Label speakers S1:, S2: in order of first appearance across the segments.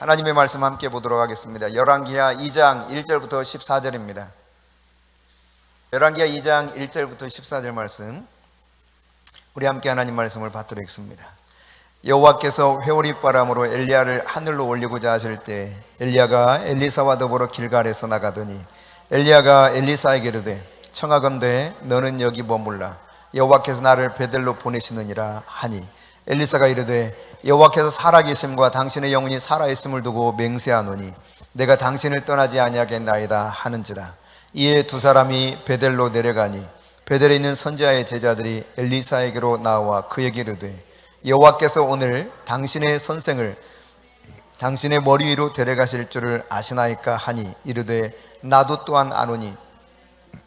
S1: 하나님의 말씀 함께 보도록 하겠습니다. 열왕기하 2장 1절부터 14절입니다. 열왕기하 2장 1절부터 14절 말씀, 우리 함께 하나님 말씀을 받도록 하겠습니다. 여호와께서 회오리바람으로 엘리야를 하늘로 올리고자 하실 때 엘리야가 엘리사와 더불어 길갈에서 나가더니 엘리야가 엘리사에게 이르되 청하건대 너는 여기 머물라, 여호와께서 나를 베델로 보내시느니라 하니, 엘리사가 이르되 여호와께서 살아계심과 당신의 영혼이 살아있음을 두고 맹세하노니 내가 당신을 떠나지 아니하겠나이다 하는지라. 이에 두 사람이 베델로 내려가니 베델에 있는 선지자의 제자들이 엘리사에게로 나와 그에게 이르되 여호와께서 오늘 당신의 선생을 당신의 머리 위로 데려가실 줄을 아시나이까 하니, 이르되 나도 또한 아노니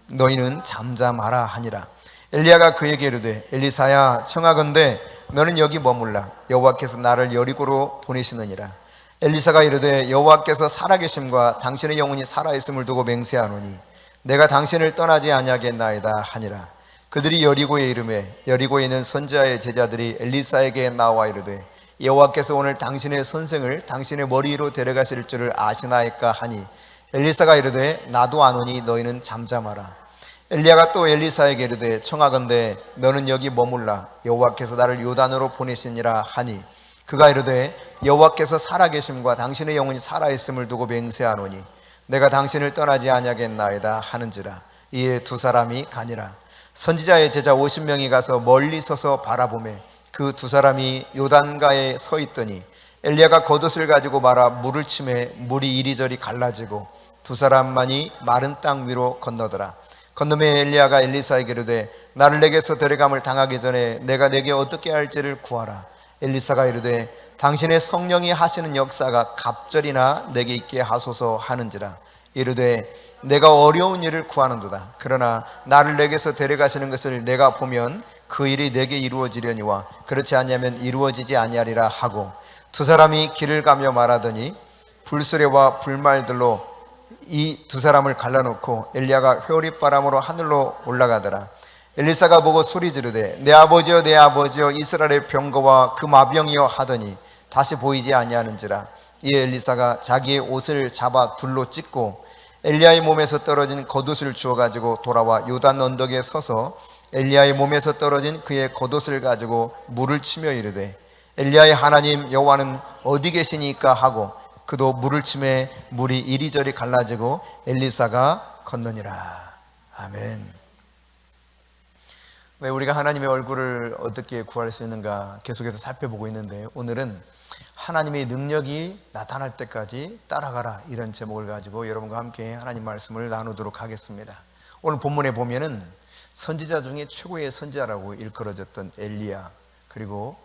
S1: 너희는 잠잠하라 하니라. 엘리야가 그에게 이르되 엘리사야, 청하건대 너는 여기 머물라, 여호와께서 나를 여리고로 보내시느니라. 엘리사가 이르되 여호와께서 살아계심과 당신의 영혼이 살아있음을 두고 맹세하노니 내가 당신을 떠나지 아니하겠나이다 하니라. 그들이 여리고에 이르매 여리고에 있는 선지자의 제자들이 엘리사에게 나와 이르되 여호와께서 오늘 당신의 선생을 당신의 머리 위로 데려가실 줄을 아시나이까 하니, 엘리사가 이르되 나도 아노니 너희는 잠잠하라. 엘리야가 또 엘리사에게 이르되 청하건대 너는 여기 머물라, 여호와께서 나를 요단으로 보내시니라 하니, 그가 이르되 여호와께서 살아계심과 당신의 영혼이 살아있음을 두고 맹세하노니 내가 당신을 떠나지 아니하겠나이다 하는지라. 이에 두 사람이 가니라. 선지자의 제자 50명이 가서 멀리 서서 바라보매 그 두 사람이 요단가에 서 있더니 엘리야가 겉옷을 가지고 말아 물을 치매 물이 이리저리 갈라지고 두 사람만이 마른 땅 위로 건너더라. 건너매 엘리야가 엘리사에게 이르되 나를 내게서 데려감을 당하기 전에 내가 내게 어떻게 할지를 구하라. 엘리사가 이르되 당신의 성령이 하시는 역사가 갑절이나 내게 있게 하소서 하는지라. 이르되 내가 어려운 일을 구하는도다. 그러나 나를 내게서 데려가시는 것을 내가 보면 그 일이 내게 이루어지려니와 그렇지 아니하면 이루어지지 아니하리라 하고, 두 사람이 길을 가며 말하더니 불수레와 불말들로 이 두 사람을 갈라놓고 엘리야가 회오리바람으로 하늘로 올라가더라. 엘리사가 보고 소리 지르되 내 아버지여 내 아버지여 이스라엘의 병거와 그 마병이여 하더니 다시 보이지 아니하는지라. 이에 엘리사가 자기의 옷을 잡아 둘로 찢고 엘리야의 몸에서 떨어진 겉옷을 주워 가지고 돌아와 요단 언덕에 서서 엘리야의 몸에서 떨어진 그의 겉옷을 가지고 물을 치며 이르되 엘리야의 하나님 여호와는 어디 계시니까 하고, 그도 물을 치매 물이 이리저리 갈라지고 엘리사가 건너니라. 아멘. 왜 우리가 하나님의 얼굴을 어떻게 구할 수 있는가 계속해서 살펴보고 있는데, 오늘은 하나님의 능력이 나타날 때까지 따라가라, 이런 제목을 가지고 여러분과 함께 하나님 말씀을 나누도록 하겠습니다. 오늘 본문에 보면은 선지자 중에 최고의 선지자라고 일컬어졌던 엘리야, 그리고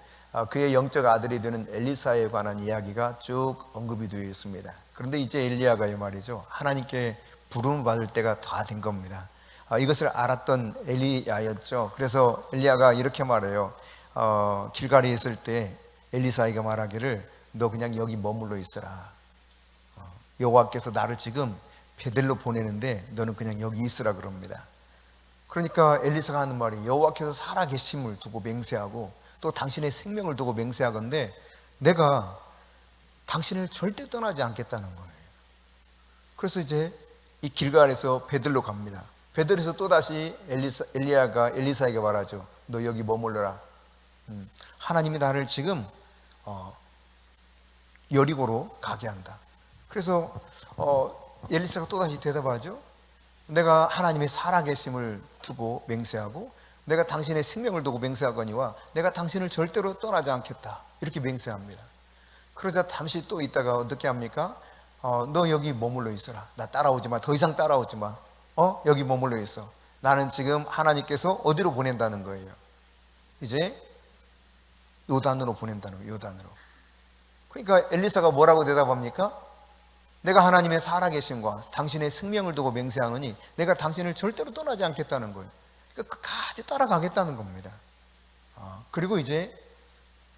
S1: 그의 영적 아들이 되는 엘리사에 관한 이야기가 쭉 언급이 되어 있습니다. 그런데 이제 엘리야가요 말이죠, 하나님께 부름을 받을 때가 다 된 겁니다. 이것을 알았던 엘리야였죠. 그래서 엘리야가 이렇게 말해요. 길갈에 있을 때 엘리사에게 말하기를 너 그냥 여기 머물러 있어라. 여호와께서 나를 지금 베델로 보내는데 너는 그냥 여기 있으라 그럽니다. 그러니까 엘리사가 하는 말이 여호와께서 살아계심을 두고 맹세하고 또 당신의 생명을 두고 맹세하건대 내가 당신을 절대 떠나지 않겠다는 거예요. 그래서 이제 이 길갈에서 베델로 갑니다. 베델에서 또다시 엘리야가 엘리사에게 말하죠. 너 여기 머물러라. 하나님이 나를 지금 여리고로 가게 한다. 그래서 엘리사가 또다시 대답하죠. 내가 하나님의 살아계심을 두고 맹세하고 내가 당신의 생명을 두고 맹세하거니와 내가 당신을 절대로 떠나지 않겠다, 이렇게 맹세합니다. 그러자 잠시 또 있다가 어떻게 합니까? 너 여기 머물러 있어라. 나 따라오지 마. 더 이상 따라오지 마. 여기 머물러 있어. 나는 지금 하나님께서 어디로 보낸다는 거예요? 이제 요단으로 보낸다는 거예요. 요단으로. 그러니까 엘리사가 뭐라고 대답합니까? 내가 하나님의 살아계심과 당신의 생명을 두고 맹세하노니 내가 당신을 절대로 떠나지 않겠다는 거예요. 그러니까 끝까지 따라가겠다는 겁니다. 그리고 이제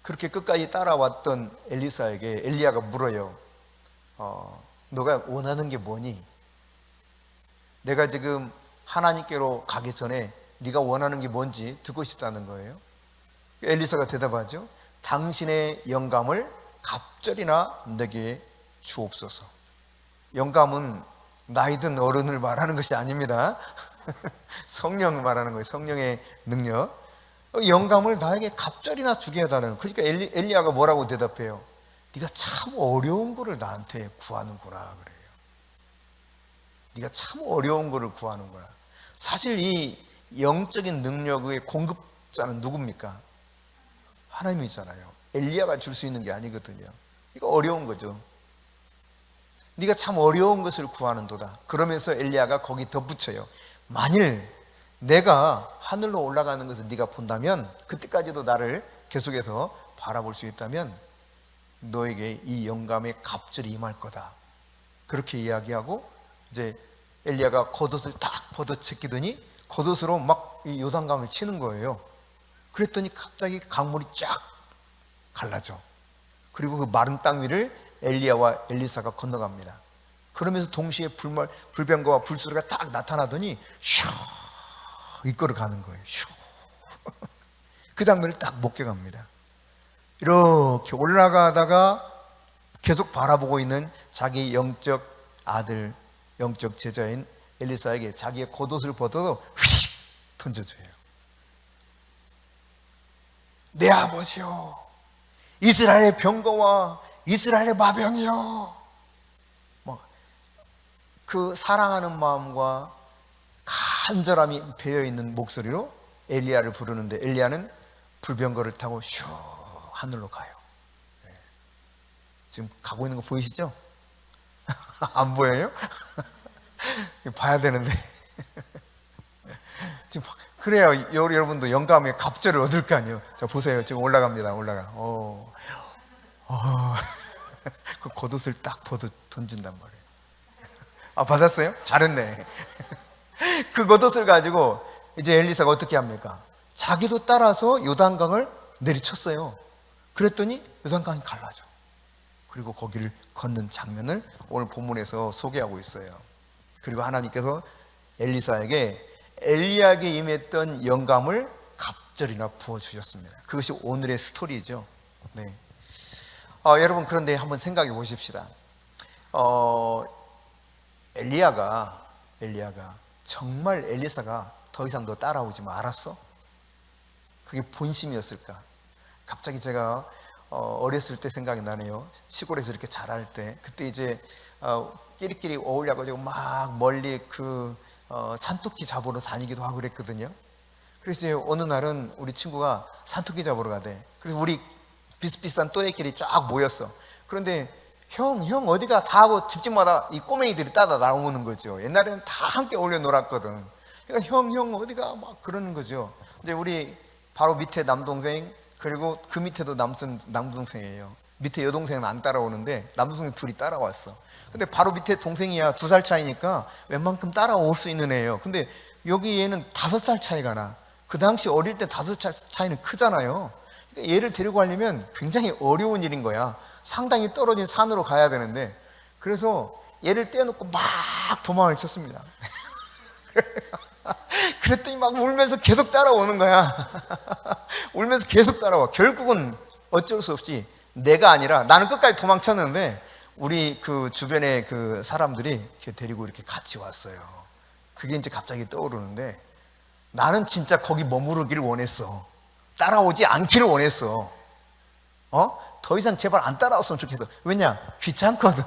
S1: 그렇게 끝까지 따라왔던 엘리사에게 엘리야가 물어요. 너가 원하는 게 뭐니? 내가 지금 하나님께로 가기 전에 네가 원하는 게 뭔지 듣고 싶다는 거예요. 엘리사가 대답하죠. 당신의 영감을 갑절이나 내게 주옵소서. 영감은 나이든 어른을 말하는 것이 아닙니다. 성령을 말하는 거예요. 성령의 능력. 영감을 나에게 갑절이나 주게 해달라는. 그러니까 엘리야가 뭐라고 대답해요? 네가 참 어려운 거를 나한테 구하는구나 그래요. 네가 참 어려운 거를 구하는구나. 사실 이 영적인 능력의 공급자는 누굽니까? 하나님이잖아요. 엘리야가 줄 수 있는 게 아니거든요. 이거 어려운 거죠. 네가 참 어려운 것을 구하는도다. 그러면서 엘리야가 거기 덧붙여요. 만일 내가 하늘로 올라가는 것을 네가 본다면, 그때까지도 나를 계속해서 바라볼 수 있다면 너에게 이 영감의 갑절이 임할 거다. 그렇게 이야기하고 이제 엘리야가 겉옷을 딱 벗어제끼더니 겉옷으로 막 이 요단강을 치는 거예요. 그랬더니 갑자기 강물이 쫙 갈라져. 그리고 그 마른 땅 위를 엘리야와 엘리사가 건너갑니다. 그러면서 동시에 불병거와 불소리가 딱 나타나더니 슉 이끌어 가는 거예요. 슉. 그 장면을 딱 목격합니다. 이렇게 올라가다가 계속 바라보고 있는 자기 영적 아들, 영적 제자인 엘리사에게 자기의 겉옷을 벗어서 휙 던져줘요. 내 아버지요, 이스라엘의 병거와 이스라엘의 마병이요. 그 사랑하는 마음과 간절함이 배어있는 목소리로 엘리야를 부르는데, 엘리야는 불병거를 타고 슉 하늘로 가요. 지금 가고 있는 거 보이시죠? 안 보여요? 봐야 되는데. 지금 그래야 여러분도 영감의 갑절을 얻을 거 아니에요. 자, 보세요. 지금 올라갑니다. 올라가. 그 겉옷을 딱 벗어 던진단 말이에요. 아, 받았어요? 잘했네. 그 겉옷을 가지고 이제 엘리사가 어떻게 합니까? 자기도 따라서 요단강을 내리쳤어요. 그랬더니 요단강이 갈라져. 그리고 거기를 걷는 장면을 오늘 본문에서 소개하고 있어요. 그리고 하나님께서 엘리사에게 엘리야에게 임했던 영감을 갑절이나 부어주셨습니다. 그것이 오늘의 스토리죠. 네. 여러분, 그런데 한번 생각해 보십시다. 엘리야가 정말 엘리사가 더 이상 너 따라오지 말았어? 그게 본심이었을까? 갑자기 제가 어렸을 때 생각이 나네요. 시골에서 이렇게 자랄 때, 그때 이제 끼리끼리 어울려가지고 막 멀리 산토끼 잡으러 다니기도 하고 그랬거든요. 그래서 이제 어느 날은 우리 친구가 산토끼 잡으러 가대. 그래서 우리 비슷비슷한 또래끼리 쫙 모였어. 그런데 형 어디가 다 하고 집집마다 이 꼬맹이들이 따라 나오는 거죠. 옛날에는 다 함께 어울려 놀았거든. 그러니까 형 어디가 막 그러는 거죠. 이제 우리 바로 밑에 남동생, 그리고 그 밑에도 남동생이에요. 밑에 여동생은 안 따라오는데 남동생 둘이 따라왔어. 근데 바로 밑에 동생이야 2살 차이니까 웬만큼 따라올 수 있는 애예요. 근데 여기 얘는 5살 차이가 나. 그 당시 어릴 때 5살 차이는 크잖아요. 그러니까 얘를 데리고 가려면 굉장히 어려운 일인 거야. 상당히 떨어진 산으로 가야 되는데, 그래서 얘를 떼어놓고 막 도망을 쳤습니다. 그랬더니 막 울면서 계속 따라오는 거야. 울면서 계속 따라와. 결국은 어쩔 수 없이 내가 아니라, 나는 끝까지 도망쳤는데 우리 그 주변의 그 사람들이 이렇게 데리고 이렇게 같이 왔어요. 그게 이제 갑자기 떠오르는데, 나는 진짜 거기 머무르기를 원했어. 따라오지 않기를 원했어. 더 이상 제발 안 따라왔으면 좋겠어. 왜냐? 귀찮거든.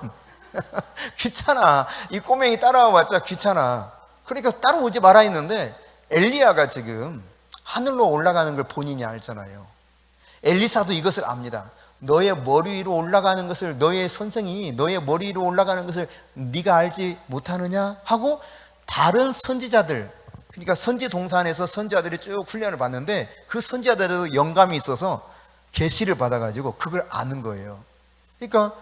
S1: 귀찮아. 이 꼬맹이 따라와봤자 귀찮아. 그러니까 따라오지 마라 했는데, 엘리야가 지금 하늘로 올라가는 걸 본인이 알잖아요. 엘리사도 이것을 압니다. 너의 머리 위로 올라가는 것을, 너의 선생이 너의 머리 위로 올라가는 것을 네가 알지 못하느냐 하고, 다른 선지자들, 그러니까 선지 동산에서 선지자들이 쭉 훈련을 받는데, 그 선지자들에도 영감이 있어서 계시를 받아가지고 그걸 아는 거예요. 그러니까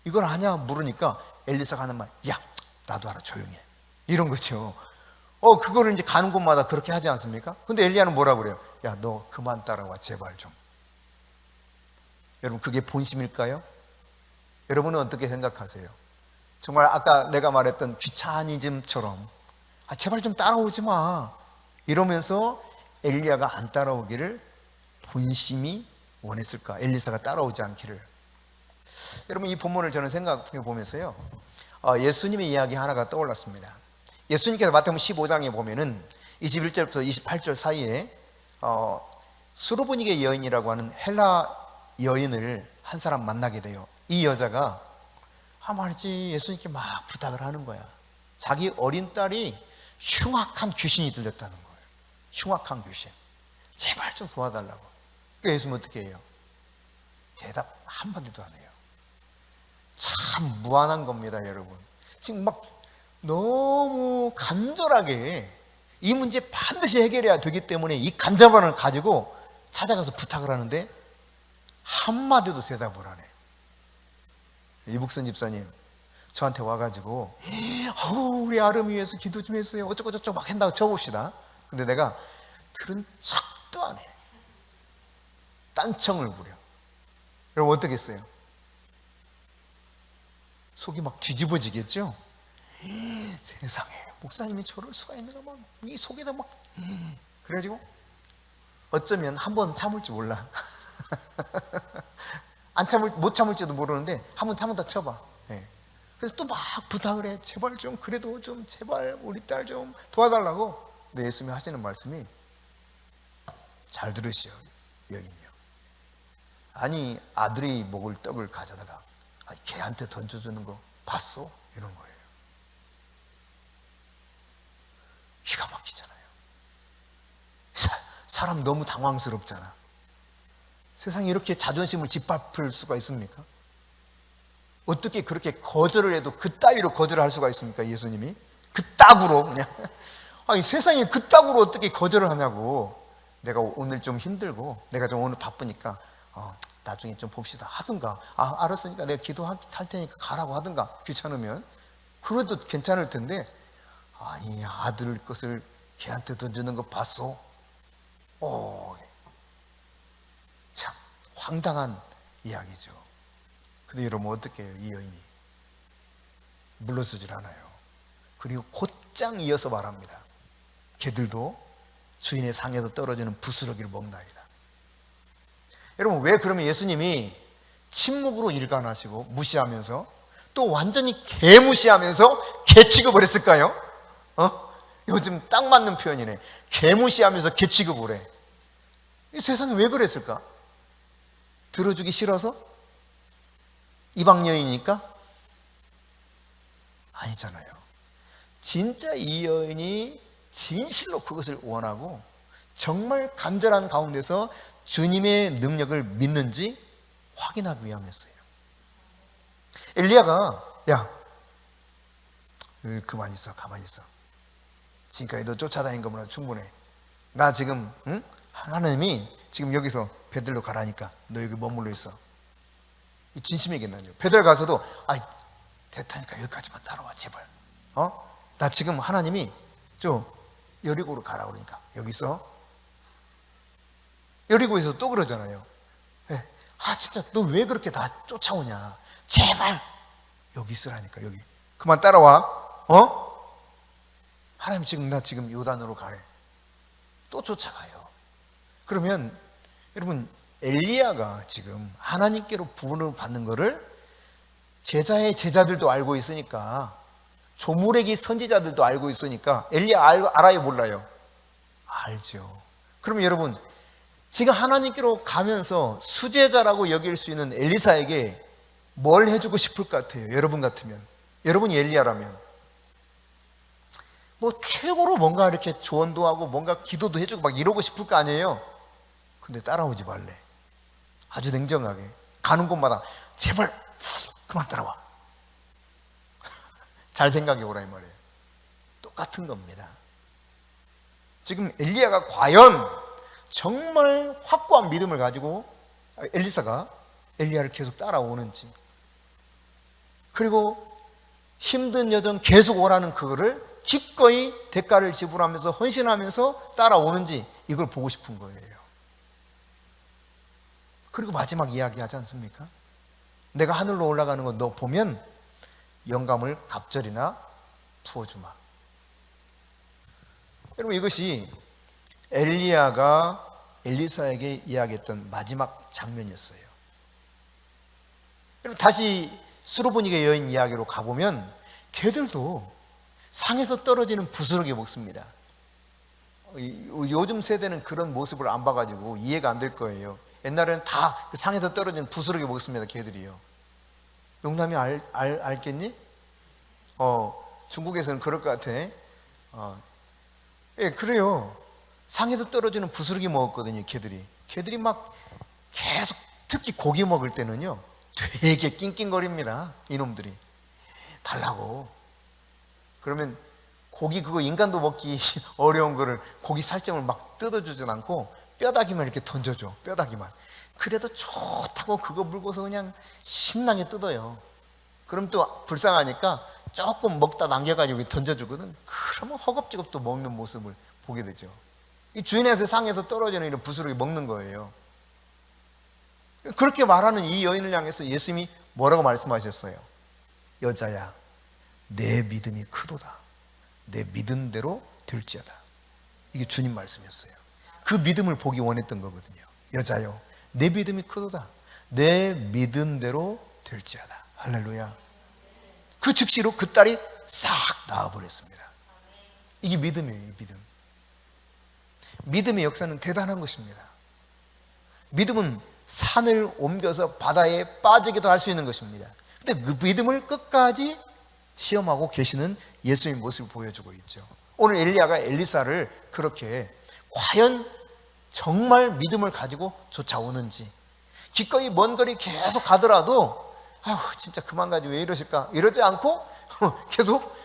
S1: 이걸 아냐 물으니까 엘리사가 하는 말, 야 나도 알아, 조용히 해, 이런 거죠. 그거를 이제 가는 곳마다 그렇게 하지 않습니까? 근데 엘리야는 뭐라고 그래요? 야 너 그만 따라와 제발 좀. 여러분, 그게 본심일까요? 여러분은 어떻게 생각하세요? 정말 아까 내가 말했던 귀차니즘처럼 제발 좀 따라오지 마 이러면서 엘리야가 안 따라오기를 본심이 원했을까? 엘리사가 따라오지 않기를. 여러분, 이 본문을 저는 생각해 보면서요, 예수님의 이야기 하나가 떠올랐습니다. 예수님께서 마태복음 15장에 보면은 21절부터 28절 사이에 수르보니게 여인이라고 하는 헬라 여인을 한 사람 만나게 돼요. 이 여자가 말이지 예수님께 막 부탁을 하는 거야. 자기 어린 딸이 흉악한 귀신이 들렸다는 거예요. 흉악한 귀신. 제발 좀 도와달라고. 그러니까 예수님은 어떻게 해요? 대답 한마디도 안 해요. 참 무한한 겁니다, 여러분. 지금 막 너무 간절하게 이 문제 반드시 해결해야 되기 때문에 이 간절함을 가지고 찾아가서 부탁을 하는데 한마디도 대답을 안 해. 이북선 집사님 저한테 와가지고 우리 아름이 위해서 기도 좀 해주세요 어쩌고 저쩌고 막 한다고 쳐봅시다. 근데 내가 들은 척도 안 해. 딴청을 부려. 여러분 어떻겠어요? 속이 막 뒤집어지겠죠? 세상에 목사님이 저럴 수가 있는가 막 이 속에다 막 그래가지고 어쩌면 한 번 참을지 몰라. 못 참을지도 모르는데 한 번 참았다 쳐봐. 네. 그래서 또 막 부탁을 해. 제발 좀 그래도 좀 제발 우리 딸 좀 도와달라고. 근데 예수님이 하시는 말씀이 잘 들으시오 여인이요. 아니 아들이 먹을 떡을 가져다가 걔한테 던져주는 거 봤어? 이런 거예요. 기가 막히잖아요. 사람 너무 당황스럽잖아. 세상에 이렇게 자존심을 짓밟을 수가 있습니까? 어떻게 그렇게 거절을 해도 그따위로 거절을 할 수가 있습니까? 예수님이 그따구로 그냥 아니 세상에 그따구로 어떻게 거절을 하냐고. 내가 오늘 좀 힘들고 내가 좀 오늘 바쁘니까 나중에 좀 봅시다 하든가 알았으니까 내가 기도할 테니까 가라고 하든가 귀찮으면 그래도 괜찮을 텐데 아니 아들 것을 걔한테 던지는 거 봤어? 참 황당한 이야기죠. 근데 여러분 어떻게 해요? 이 여인이 물러서질 않아요. 그리고 곧장 이어서 말합니다. 개들도 주인의 상에서 떨어지는 부스러기를 먹나이다. 여러분 왜 그러면 예수님이 침묵으로 일관하시고 무시하면서 또 완전히 개무시하면서 개 취급을 했을까요? 요즘 딱 맞는 표현이네. 개무시하면서 개 취급을 해. 이 세상에 왜 그랬을까? 들어주기 싫어서? 이방 여인이니까? 아니잖아요. 진짜 이 여인이 진실로 그것을 원하고 정말 간절한 가운데서 주님의 능력을 믿는지 확인하기 위함이었어요. 엘리야가 야 그만 있어 가만히 있어. 지금까지 너 쫓아다닌 것보다 충분해. 나 지금 하나님이 지금 여기서 베들로 가라니까 너 여기 머물러 있어. 진심이겠나요? 베들 가서도 됐다니까 여기까지만 따라와 제발. 나 지금 하나님이 좀 여리고로 가라 그러니까 여기 있어. 여리고에서 또 그러잖아요. 진짜 너 왜 그렇게 나 쫓아오냐. 제발 여기 있으라니까 여기. 그만 따라와. 하나님 지금 나 지금 요단으로 가래. 또 쫓아가요. 그러면 여러분 엘리야가 지금 하나님께로 부름을 받는 거를 제자의 제자들도 알고 있으니까 조무래기 선지자들도 알고 있으니까 엘리야 알아요 몰라요? 알죠. 그러면 여러분 지금 하나님께로 가면서 수제자라고 여길 수 있는 엘리사에게 뭘 해주고 싶을 것 같아요? 여러분 같으면 여러분이 엘리야라면 뭐 최고로 뭔가 이렇게 조언도 하고 뭔가 기도도 해주고 막 이러고 싶을 거 아니에요? 근데 따라오지 말래. 아주 냉정하게 가는 곳마다 제발 그만 따라와. 잘 생각해 보라 이 말이에요. 똑같은 겁니다. 지금 엘리야가 과연 정말 확고한 믿음을 가지고 엘리사가 엘리야를 계속 따라오는지, 그리고 힘든 여정 계속 오라는 그거를 기꺼이 대가를 지불하면서 헌신하면서 따라오는지 이걸 보고 싶은 거예요. 그리고 마지막 이야기 하지 않습니까? 내가 하늘로 올라가는 거 너 보면 영감을 갑절이나 부어주마. 여러분 이것이 엘리야가 엘리사에게 이야기했던 마지막 장면이었어요. 그럼 다시 수로보니게 여인 이야기로 가보면 개들도 상에서 떨어지는 부스러기 먹습니다. 요즘 세대는 그런 모습을 안 봐가지고 이해가 안 될 거예요. 옛날에는 다 상에서 떨어지는 부스러기 먹습니다. 개들이요. 용남이 알겠니? 중국에서는 그럴 것 같아. 예, 그래요. 상에서 떨어지는 부스러기 먹었거든요. 개들이 막 계속, 특히 고기 먹을 때는요 되게 낑낑거립니다. 이놈들이 달라고. 그러면 고기, 그거 인간도 먹기 어려운 거를 고기 살점을 막 뜯어주진 않고 뼈다귀만 이렇게 던져줘. 뼈다귀만. 그래도 좋다고 그거 물고서 그냥 신나게 뜯어요. 그럼 또 불쌍하니까 조금 먹다 남겨가지고 던져주거든. 그러면 허겁지겁 또 먹는 모습을 보게 되죠. 이 주인의 상에서 떨어지는 이런 부스러기 먹는 거예요. 그렇게 말하는 이 여인을 향해서 예수님이 뭐라고 말씀하셨어요? 여자야, 내 믿음이 크도다. 내 믿은 대로 될지어다. 이게 주님 말씀이었어요. 그 믿음을 보기 원했던 거거든요. 여자요, 내 믿음이 크도다. 내 믿은 대로 될지어다. 할렐루야. 그 즉시로 그 딸이 싹 나와버렸습니다. 이게 믿음이에요. 믿음. 믿음의 역사는 대단한 것입니다. 믿음은 산을 옮겨서 바다에 빠지기도 할 수 있는 것입니다. 근데 그 믿음을 끝까지 시험하고 계시는 예수님의 모습을 보여주고 있죠. 오늘 엘리야가 엘리사를 그렇게 과연 정말 믿음을 가지고 쫓아오는지, 기꺼이 먼 거리 계속 가더라도 아휴 진짜 그만 가지 왜 이러실까 이러지 않고 계속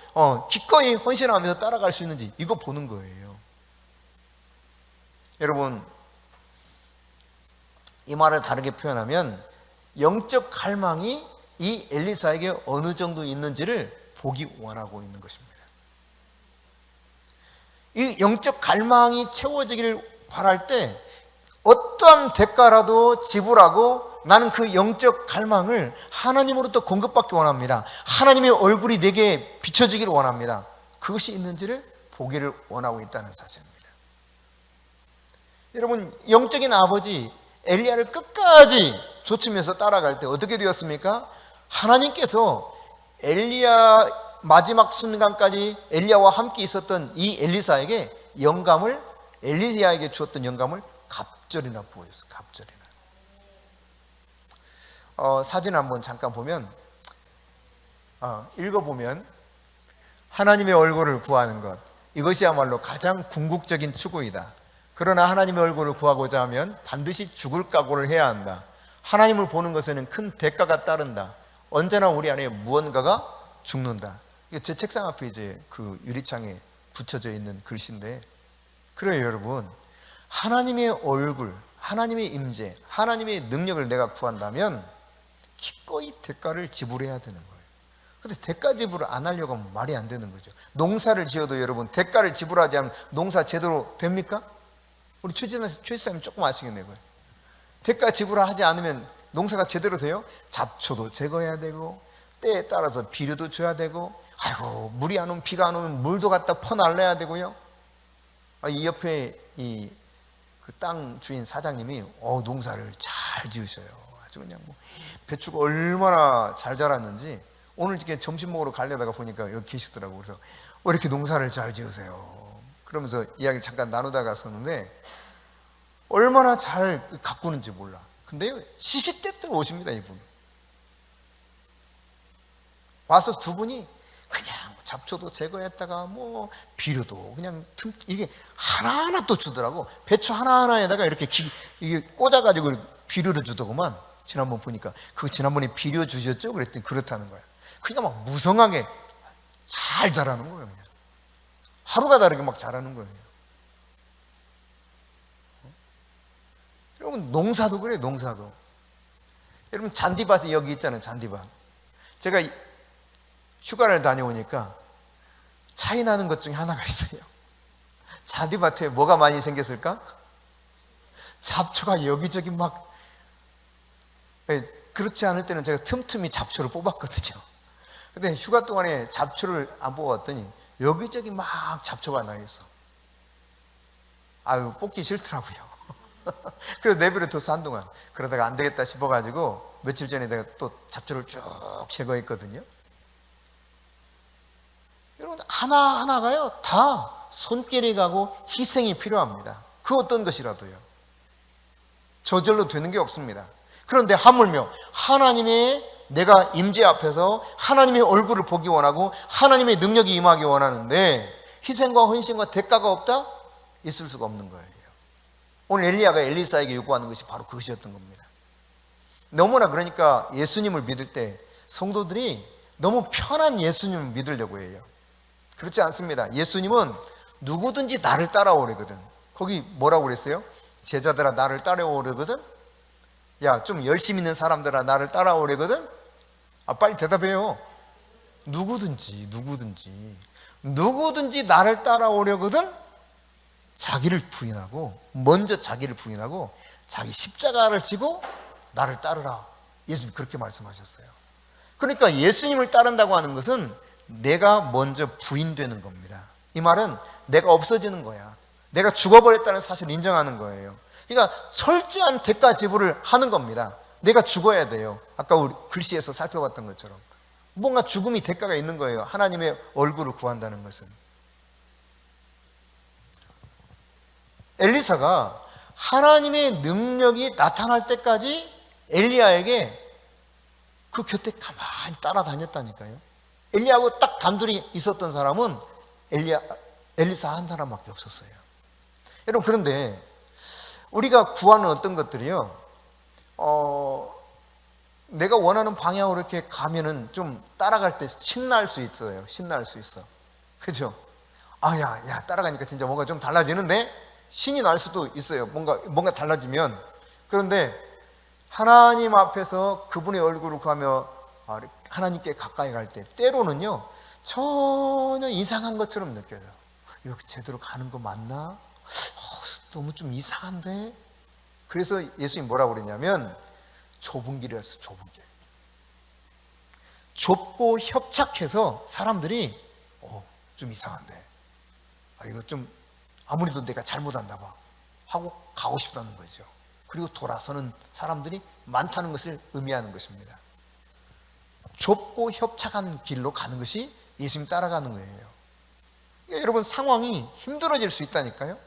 S1: 기꺼이 헌신하면서 따라갈 수 있는지, 이거 보는 거예요. 여러분, 이 말을 다르게 표현하면 영적 갈망이 이 엘리사에게 어느 정도 있는지를 보기 원하고 있는 것입니다. 이 영적 갈망이 채워지기를 바랄 때 어떠한 대가라도 지불하고 나는 그 영적 갈망을 하나님으로부터 공급받기 원합니다. 하나님의 얼굴이 내게 비춰지기를 원합니다. 그것이 있는지를 보기를 원하고 있다는 사실입니다. 여러분, 영적인 아버지 엘리야를 끝까지 좇으면서 따라갈 때 어떻게 되었습니까? 하나님께서 엘리야 마지막 순간까지 엘리야와 함께 있었던 이 엘리사에게 영감을, 엘리야에게 주었던 영감을 갑절이나 부어줬어요. 갑절이나. 사진 한번 잠깐 보면, 읽어보면 하나님의 얼굴을 구하는 것, 이것이야말로 가장 궁극적인 추구이다. 그러나 하나님의 얼굴을 구하고자 하면 반드시 죽을 각오를 해야 한다. 하나님을 보는 것에는 큰 대가가 따른다. 언제나 우리 안에 무언가가 죽는다. 이게 제 책상 앞에 이제 그 유리창에 붙여져 있는 글씨인데, 그래요 여러분, 하나님의 얼굴, 하나님의 임재, 하나님의 능력을 내가 구한다면 기꺼이 대가를 지불해야 되는 거예요. 근데 대가 지불을 안 하려고 하면 말이 안 되는 거죠. 농사를 지어도 여러분 대가를 지불하지 않으면 농사 제대로 됩니까? 우리 최지사님 조금 아시겠네요. 대가 지불하지 않으면 농사가 제대로 돼요? 잡초도 제거해야 되고 때에 따라서 비료도 줘야 되고, 아이고 물이 안 오면, 비가 안 오면 물도 갖다 퍼날려야 되고요. 이 옆에 이 그 땅 주인 사장님이 농사를 잘 지으셔요. 아주 그냥 뭐 배추가 얼마나 잘 자랐는지 오늘 이렇게 점심 먹으러 가려다가 보니까 여기 계시더라고. 그래서 왜 이렇게 농사를 잘 지으세요? 그러면서 이야기 잠깐 나누다가 썼는데 얼마나 잘 가꾸는지 몰라. 근데 시시때때 오십니다, 이분. 와서 두 분이 그냥 잡초도 제거했다가 뭐 비료도 그냥 이게 하나하나 또 주더라고. 배추 하나하나에다가 이렇게 이게 꽂아가지고 비료를 주더구만. 지난번 보니까 그 지난번에 비료 주셨죠? 그랬더니 그렇다는 거야. 그러니까 막 무성하게 잘 자라는 거예요. 그냥. 하루가 다르게 막 자라는 거예요. 여러분, 농사도 그래요. 농사도. 여러분, 잔디밭이 여기 있잖아요. 잔디밭. 제가 휴가를 다녀오니까 차이 나는 것 중에 하나가 있어요. 잔디밭에 뭐가 많이 생겼을까? 잡초가 여기저기 막. 그렇지 않을 때는 제가 틈틈이 잡초를 뽑았거든요. 근데 휴가 동안에 잡초를 안 뽑았더니 여기저기 막 잡초가 나 있어. 아유, 뽑기 싫더라고요. 그래서 내버려뒀어, 한동안. 그러다가 안 되겠다 싶어가지고 며칠 전에 내가 또 잡초를 쭉 제거했거든요. 여러분, 하나하나가요 다 손길이 가고 희생이 필요합니다. 그 어떤 것이라도요. 저절로 되는 게 없습니다. 그런데 하물며 하나님의 내가 임재 앞에서 하나님의 얼굴을 보기 원하고 하나님의 능력이 임하기 원하는데 희생과 헌신과 대가가 없다? 있을 수가 없는 거예요. 오늘 엘리야가 엘리사에게 요구하는 것이 바로 그것이었던 겁니다. 너무나 그러니까 예수님을 믿을 때 성도들이 너무 편한 예수님을 믿으려고 해요. 그렇지 않습니다. 예수님은 누구든지 나를 따라오려거든. 거기 뭐라고 그랬어요? 제자들아 나를 따라오려거든? 야, 좀 열심히 있는 사람들아 나를 따라오려거든? 빨리 대답해요. 누구든지 나를 따라오려거든? 자기를 부인하고 먼저 자기를 부인하고 자기 십자가를 지고 나를 따르라. 예수님 그렇게 말씀하셨어요. 그러니까 예수님을 따른다고 하는 것은 내가 먼저 부인되는 겁니다. 이 말은 내가 없어지는 거야. 내가 죽어버렸다는 사실을 인정하는 거예요. 그러니까 철저한 대가 지불을 하는 겁니다. 내가 죽어야 돼요. 아까 우리 글씨에서 살펴봤던 것처럼 뭔가 죽음이 대가가 있는 거예요. 하나님의 얼굴을 구한다는 것은. 엘리사가 하나님의 능력이 나타날 때까지 엘리야에게 그 곁에 가만히 따라다녔다니까요. 엘리야하고 딱 단둘이 있었던 사람은 엘리사 한 사람밖에 없었어요. 여러분, 그런데 우리가 구하는 어떤 것들이요, 내가 원하는 방향으로 이렇게 가면은 좀 따라갈 때 신날 수 있어요. 신날 수 있어. 그죠? 야, 따라가니까 진짜 뭔가 좀 달라지는데? 신이 날 수도 있어요. 뭔가 달라지면. 그런데 하나님 앞에서 그분의 얼굴을 구하며 하나님께 가까이 갈 때 때로는요 전혀 이상한 것처럼 느껴요. 이거 제대로 가는 거 맞나? 너무 좀 이상한데? 그래서 예수님이 뭐라고 그랬냐면 좁은 길이었어. 좁은 길. 좁고 협착해서 사람들이 좀 이상한데 이거 좀 아무래도 내가 잘못한다 봐 하고 가고 싶다는 거죠. 그리고 돌아서는 사람들이 많다는 것을 의미하는 것입니다. 좁고 협착한 길로 가는 것이 예수님 따라가는 거예요. 그러니까 여러분, 상황이 힘들어질 수 있다니까요.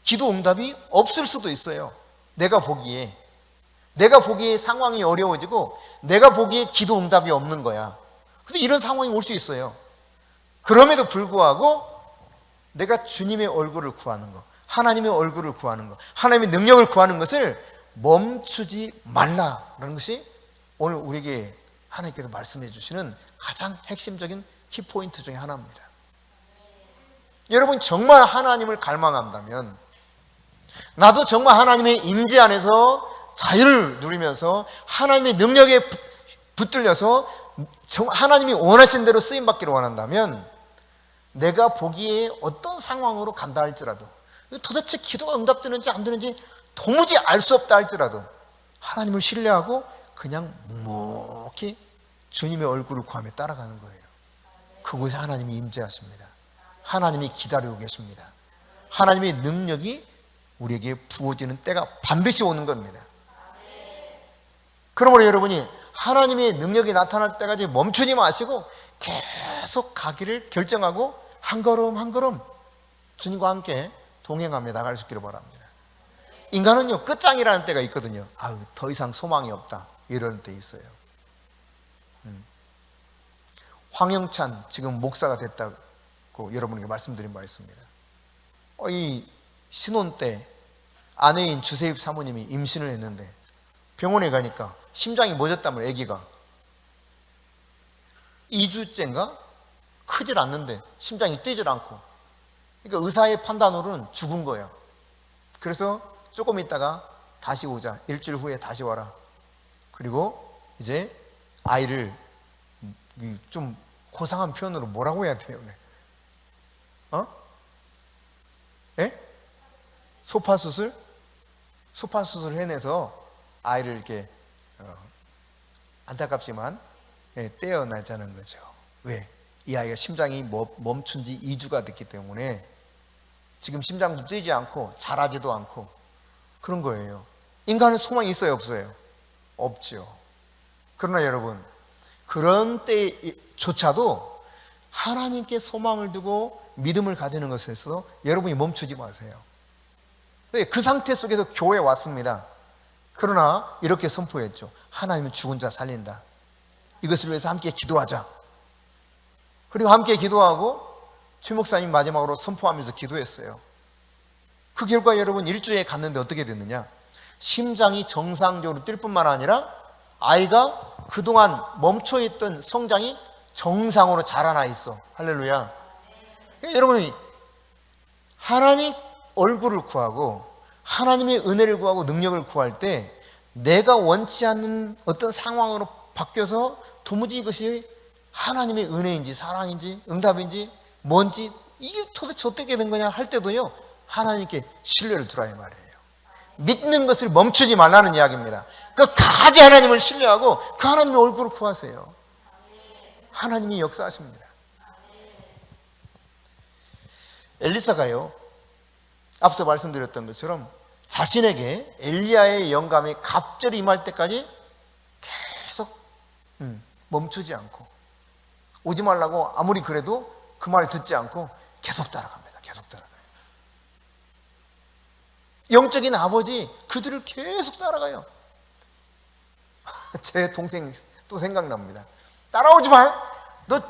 S1: 기도 응답이 없을 수도 있어요. 내가 보기에 상황이 어려워지고 내가 보기에 기도 응답이 없는 거야. 근데 이런 상황이 올 수 있어요. 그럼에도 불구하고 내가 주님의 얼굴을 구하는 거, 하나님의 얼굴을 구하는 거, 하나님의 능력을 구하는 것을 멈추지 말라라는 것이 오늘 우리에게 하나님께서 말씀해 주시는 가장 핵심적인 키포인트 중에 하나입니다. 여러분, 정말 하나님을 갈망한다면, 나도 정말 하나님의 임재 안에서 자유를 누리면서 하나님의 능력에 붙들려서 하나님이 원하신 대로 쓰임받기를 원한다면, 내가 보기에 어떤 상황으로 간다 할지라도, 도대체 기도가 응답되는지 안 되는지 도무지 알 수 없다 할지라도 하나님을 신뢰하고 그냥 묵묵히 주님의 얼굴을 구하며 따라가는 거예요. 그곳에 하나님이 임재하십니다. 하나님이 기다리고 계십니다. 하나님의 능력이 우리에게 부어지는 때가 반드시 오는 겁니다. 그러므로 여러분이 하나님의 능력이 나타날 때까지 멈추지 마시고 계속 가기를 결정하고 한 걸음 한 걸음 주님과 함께 동행하며 나갈 수 있기를 바랍니다. 인간은요 끝장이라는 때가 있거든요. 더 이상 소망이 없다 이런 때 있어요. 황영찬 지금 목사가 됐다고 여러분에게 말씀드린 바 있습니다. 이 신혼 때 아내인 주세입 사모님이 임신을 했는데 병원에 가니까 심장이 멎었다며 아기가 2주째인가? 크질 않는데 심장이 뛰질 않고, 그러니까 의사의 판단으로는 죽은 거예요. 그래서 조금 있다가 다시 오자, 일주일 후에 다시 와라. 그리고 이제 아이를 좀 고상한 표현으로 뭐라고 해야 돼요? 소파수술 해내서 아이를 이렇게 안타깝지만 떼어내자는 거죠. 왜? 이 아이가 심장이 멈춘 지 2주가 됐기 때문에 지금 심장도 뛰지 않고 자라지도 않고 그런 거예요. 인간은 소망이 있어요, 없어요? 없죠. 그러나 여러분, 그런 때조차도 하나님께 소망을 두고 믿음을 가지는 것에서 여러분이 멈추지 마세요. 그 상태 속에서 교회에 왔습니다. 그러나 이렇게 선포했죠. 하나님은 죽은 자 살린다. 이것을 위해서 함께 기도하자. 그리고 함께 기도하고 최 목사님 마지막으로 선포하면서 기도했어요. 그 결과 여러분, 일주일에 갔는데 어떻게 됐느냐? 심장이 정상적으로 뛸 뿐만 아니라 아이가 그동안 멈춰있던 성장이 정상으로 자라나 있어. 할렐루야. 여러분이 하나님 얼굴을 구하고 하나님의 은혜를 구하고 능력을 구할 때 내가 원치 않는 어떤 상황으로 바뀌어서 도무지 이것이 하나님의 은혜인지 사랑인지 응답인지 뭔지 이게 도대체 어떻게 된 거냐 할 때도요, 하나님께 신뢰를 두라 이 말이에요. 믿는 것을 멈추지 말라는 이야기입니다. 끝까지 하나님을 신뢰하고 그 하나님의 얼굴을 구하세요. 하나님이 역사하십니다. 엘리사가요, 앞서 말씀드렸던 것처럼 자신에게 엘리야의 영감이 갑절이 임할 때까지 계속 멈추지 않고, 오지 말라고 아무리 그래도 그 말을 듣지 않고 계속 따라갑니다. 계속 따라가요. 영적인 아버지 그들을 계속 따라가요. 제 동생 또 생각납니다. 따라오지 마. 너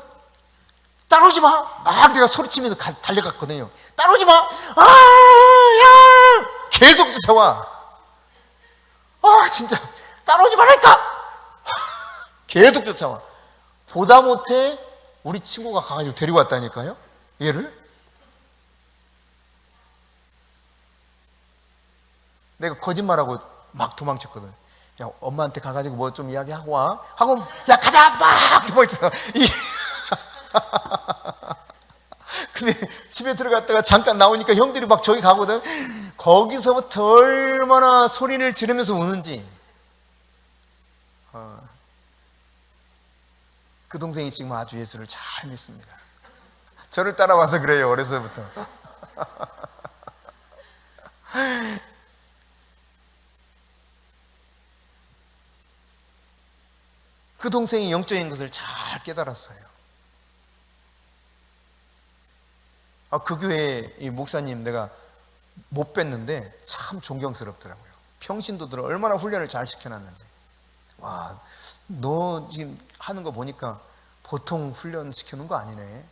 S1: 따라오지 마. 막 내가 소리치면서 달려갔거든요. 따라오지 마. 아, 야! 계속 쫓아와. 아, 진짜 따라오지 말라니까. 계속 쫓아와. 보다 못해 우리 친구가 가가지고 데리고 왔다니까요. 얘를. 내가 거짓말하고 막 도망쳤거든. 야, 엄마한테 가가지고 뭐 좀 이야기하고 와. 하고, 야, 가자! 막! 도망쳤어. 근데 집에 들어갔다가 잠깐 나오니까 형들이 막 저기 가거든. 거기서부터 얼마나 소리를 지르면서 우는지. 그 동생이 지금 아주 예수를 잘 믿습니다. 저를 따라와서 그래요, 어려서부터. 그 동생이 영적인 것을 잘 깨달았어요. 그 교회 이 목사님 내가 못 뵀는데 참 존경스럽더라고요. 평신도들을 얼마나 훈련을 잘 시켜놨는지. 와, 너 지금 하는 거 보니까 보통 훈련 시켜놓은 거 아니네.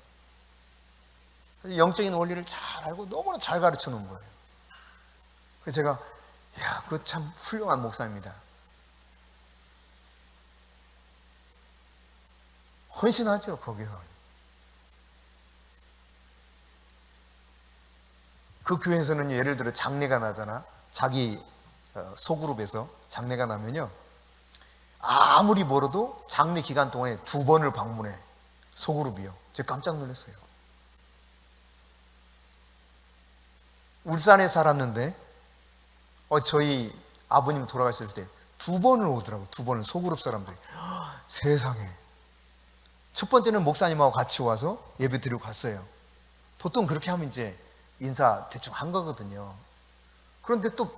S1: 영적인 원리를 잘 알고 너무나 잘 가르쳐 놓은 거예요. 그래서 제가, 야, 그거 참 훌륭한 목사입니다. 헌신하죠, 거기서. 그 교회에서는 예를 들어 장례가 나잖아. 자기 소그룹에서 장례가 나면요, 아무리 멀어도 장례 기간 동안에 2번을 방문해. 소그룹이요. 제가 깜짝 놀랐어요. 울산에 살았는데 저희 아버님 돌아가실 때 2번을 오더라고. 2번을 소그룹 사람들이. 세상에. 첫 번째는 목사님하고 같이 와서 예배 드리고 갔어요. 보통 그렇게 하면 이제 인사 대충 한 거거든요. 그런데 또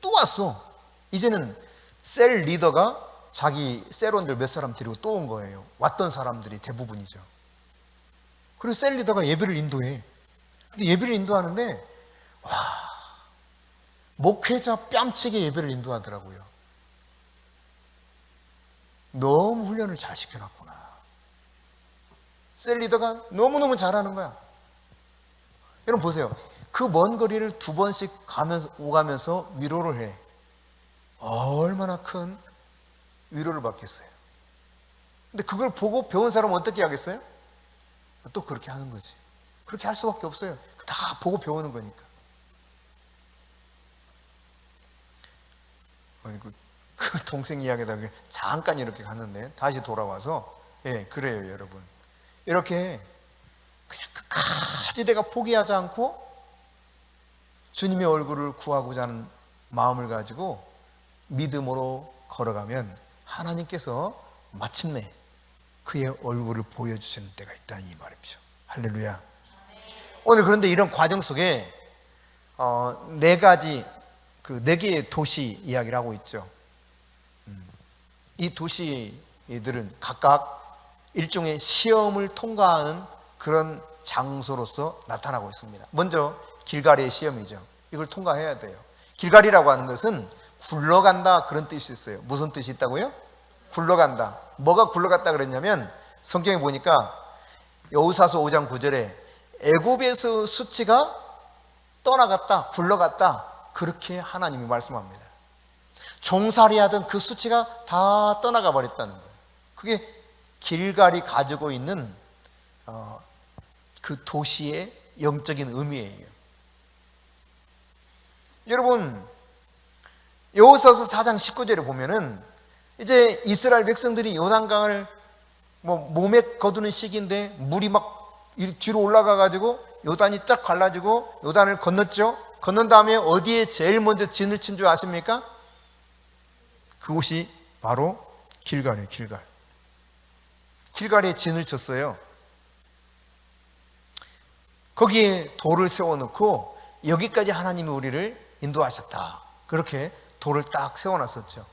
S1: 왔어. 이제는 셀 리더가 자기 셀원들 몇 사람 데리고 또 온 거예요. 왔던 사람들이 대부분이죠. 그리고 셀 리더가 예배를 인도해. 근데 예배를 인도하는데, 와, 목회자 뺨치게 예배를 인도하더라고요. 너무 훈련을 잘 시켜놨구나. 셀 리더가 너무너무 잘하는 거야. 여러분 보세요. 그 먼 거리를 2번씩 오가면서 위로를 해. 얼마나 큰 위로를 받겠어요. 근데 그걸 보고 배운 사람은 어떻게 하겠어요? 또 그렇게 하는 거지. 그렇게 할 수밖에 없어요. 다 보고 배우는 거니까. 그 동생 이야기에다 잠깐 이렇게 갔는데 다시 돌아와서, 예, 그래요, 여러분. 이렇게 그냥 끝까지 내가 포기하지 않고 주님의 얼굴을 구하고자 하는 마음을 가지고 믿음으로 걸어가면 하나님께서 마침내 그의 얼굴을 보여주시는 때가 있다는 이 말이죠. 할렐루야. 오늘 그런데 이런 과정 속에 4개의 도시 이야기를 하고 있죠. 이 도시들은 각각 일종의 시험을 통과하는 그런 장소로서 나타나고 있습니다. 먼저 길갈이의 시험이죠. 이걸 통과해야 돼요. 길갈이라고 하는 것은 굴러간다 그런 뜻이 있어요. 무슨 뜻이 있다고요? 굴러간다. 뭐가 굴러갔다 그랬냐면 성경에 보니까 여호수아서 5장 9절에 애굽에서 수치가 떠나갔다, 굴러갔다, 그렇게 하나님이 말씀합니다. 종살이하던 그 수치가 다 떠나가 버렸다는 거예요. 그게 길갈이 가지고 있는 그 도시의 영적인 의미예요. 여러분, 여호수아서 4장 19절에 보면은 이제 이스라엘 백성들이 요단강을 몸에 거두는 시기인데 물이 막 뒤로 올라가 가지고 요단이 쫙 갈라지고 요단을 건넜죠. 건넌 다음에 어디에 제일 먼저 진을 친 줄 아십니까? 그곳이 바로 길갈이에요. 길갈에 진을 쳤어요. 거기에 돌을 세워놓고 여기까지 하나님이 우리를 인도하셨다, 그렇게 돌을 딱 세워놨었죠.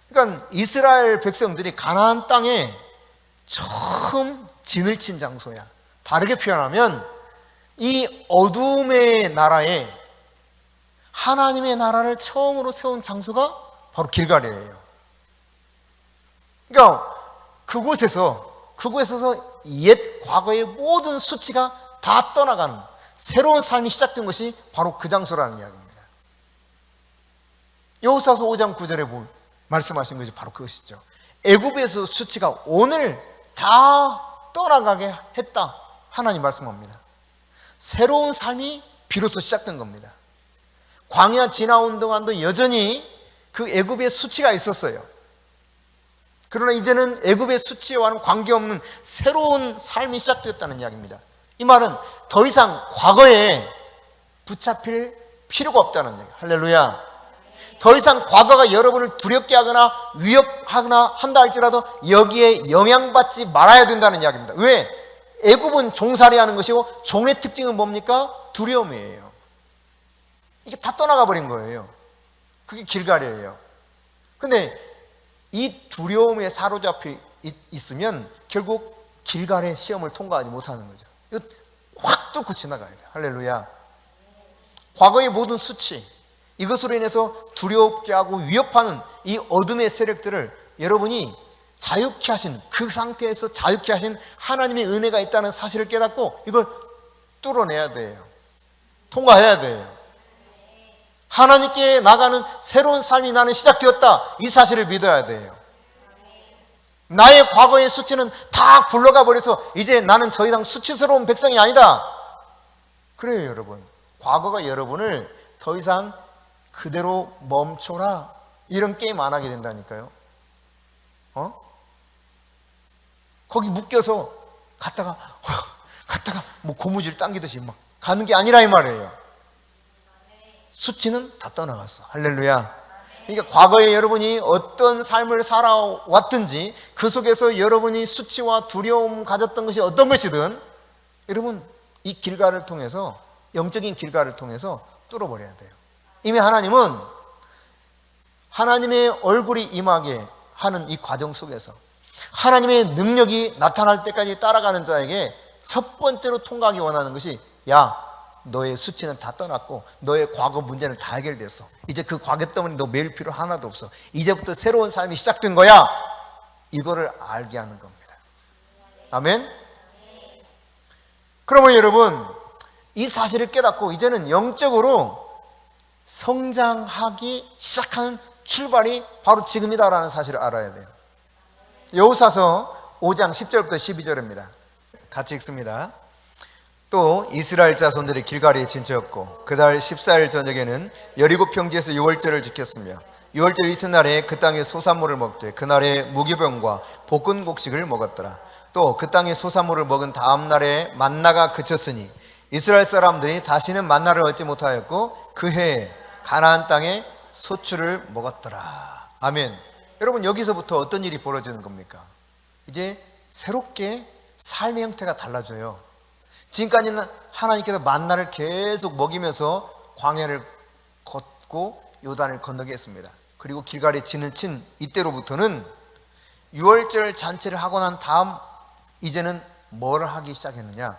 S1: 그러니까 이스라엘 백성들이 가나안 땅에 처음 진을 친 장소야. 다르게 표현하면 이 어둠의 나라에 하나님의 나라를 처음으로 세운 장소가 바로 길갈이에요. 그러니까 그곳에서 옛 과거의 모든 수치가 다 떠나가는 새로운 삶이 시작된 것이 바로 그 장소라는 이야기입니다. 여호수아서 5장 9절에 말씀하신 것이 바로 그것이죠. 애굽에서 수치가 오늘 다 떠나가게 했다, 하나님 말씀합니다. 새로운 삶이 비로소 시작된 겁니다. 광야 지나온 동안도 여전히 그 애굽의 수치가 있었어요. 그러나 이제는 애굽의 수치와는 관계없는 새로운 삶이 시작되었다는 이야기입니다. 이 말은 더 이상 과거에 붙잡힐 필요가 없다는 얘기예요. 할렐루야. 더 이상 과거가 여러분을 두렵게 하거나 위협하거나 한다 할지라도 여기에 영향받지 말아야 된다는 이야기입니다. 왜? 애굽은 종살이 하는 것이고 종의 특징은 뭡니까? 두려움이에요. 이게 다 떠나가 버린 거예요. 그게 길갈이에요. 근데 이 두려움에 사로잡혀 있으면 결국 길갈의 시험을 통과하지 못하는 거죠. 이거 확 뚫고 지나가야 돼요. 할렐루야. 과거의 모든 수치, 이것으로 인해서 두렵게 하고 위협하는 이 어둠의 세력들을 여러분이 자유케 하신, 그 상태에서 자유케 하신 하나님의 은혜가 있다는 사실을 깨닫고 이걸 뚫어내야 돼요. 통과해야 돼요. 하나님께 나가는 새로운 삶이 나는 시작되었다, 이 사실을 믿어야 돼요. 나의 과거의 수치는 다 굴러가 버려서 이제 나는 더 이상 수치스러운 백성이 아니다. 그래요, 여러분. 과거가 여러분을 더 이상 그대로 멈춰라, 이런 게임 안 하게 된다니까요. 거기 묶여서 갔다가 뭐 고무줄 당기듯이 막 가는 게 아니라 이 말이에요. 수치는 다 떠나갔어. 할렐루야. 그러니까 과거에 여러분이 어떤 삶을 살아왔든지 그 속에서 여러분이 수치와 두려움 가졌던 것이 어떤 것이든 여러분 이 길갈을 통해서, 영적인 길갈을 통해서 뚫어버려야 돼요. 이미 하나님은 하나님의 얼굴이 임하게 하는 이 과정 속에서 하나님의 능력이 나타날 때까지 따라가는 자에게 첫 번째로 통과하기 원하는 것이, 야, 너의 수치는 다 떠났고 너의 과거 문제는 다 해결됐어. 이제 그 과거 때문에 너 매일 필요 하나도 없어. 이제부터 새로운 삶이 시작된 거야. 이거를 알게 하는 겁니다. 아멘. 그러면 여러분, 이 사실을 깨닫고 이제는 영적으로 성장하기 시작하는 출발이 바로 지금이다라는 사실을 알아야 돼요. 여호수아서 5장 10절부터 12절입니다. 같이 읽습니다. 또 이스라엘 자손들이 길갈이에 진쳤고 그달 14일 저녁에는 여리고 평지에서 유월절을 지켰으며 유월절 이튿날에 그 땅의 소산물을 먹되 그날에 무교병과 볶은 곡식을 먹었더라. 또 그 땅의 소산물을 먹은 다음 날에 만나가 그쳤으니 이스라엘 사람들이 다시는 만나를 얻지 못하였고 그 해에 가나안 땅에 소출을 먹었더라. 아멘. 여러분, 여기서부터 어떤 일이 벌어지는 겁니까? 이제 새롭게 삶의 형태가 달라져요. 지금까지는 하나님께서 만나를 계속 먹이면서 광야를 걷고 요단을 건너게 했습니다. 그리고 길갈에 진을 친 이때로부터는 유월절 잔치를 하고 난 다음 이제는 뭘 하기 시작했느냐,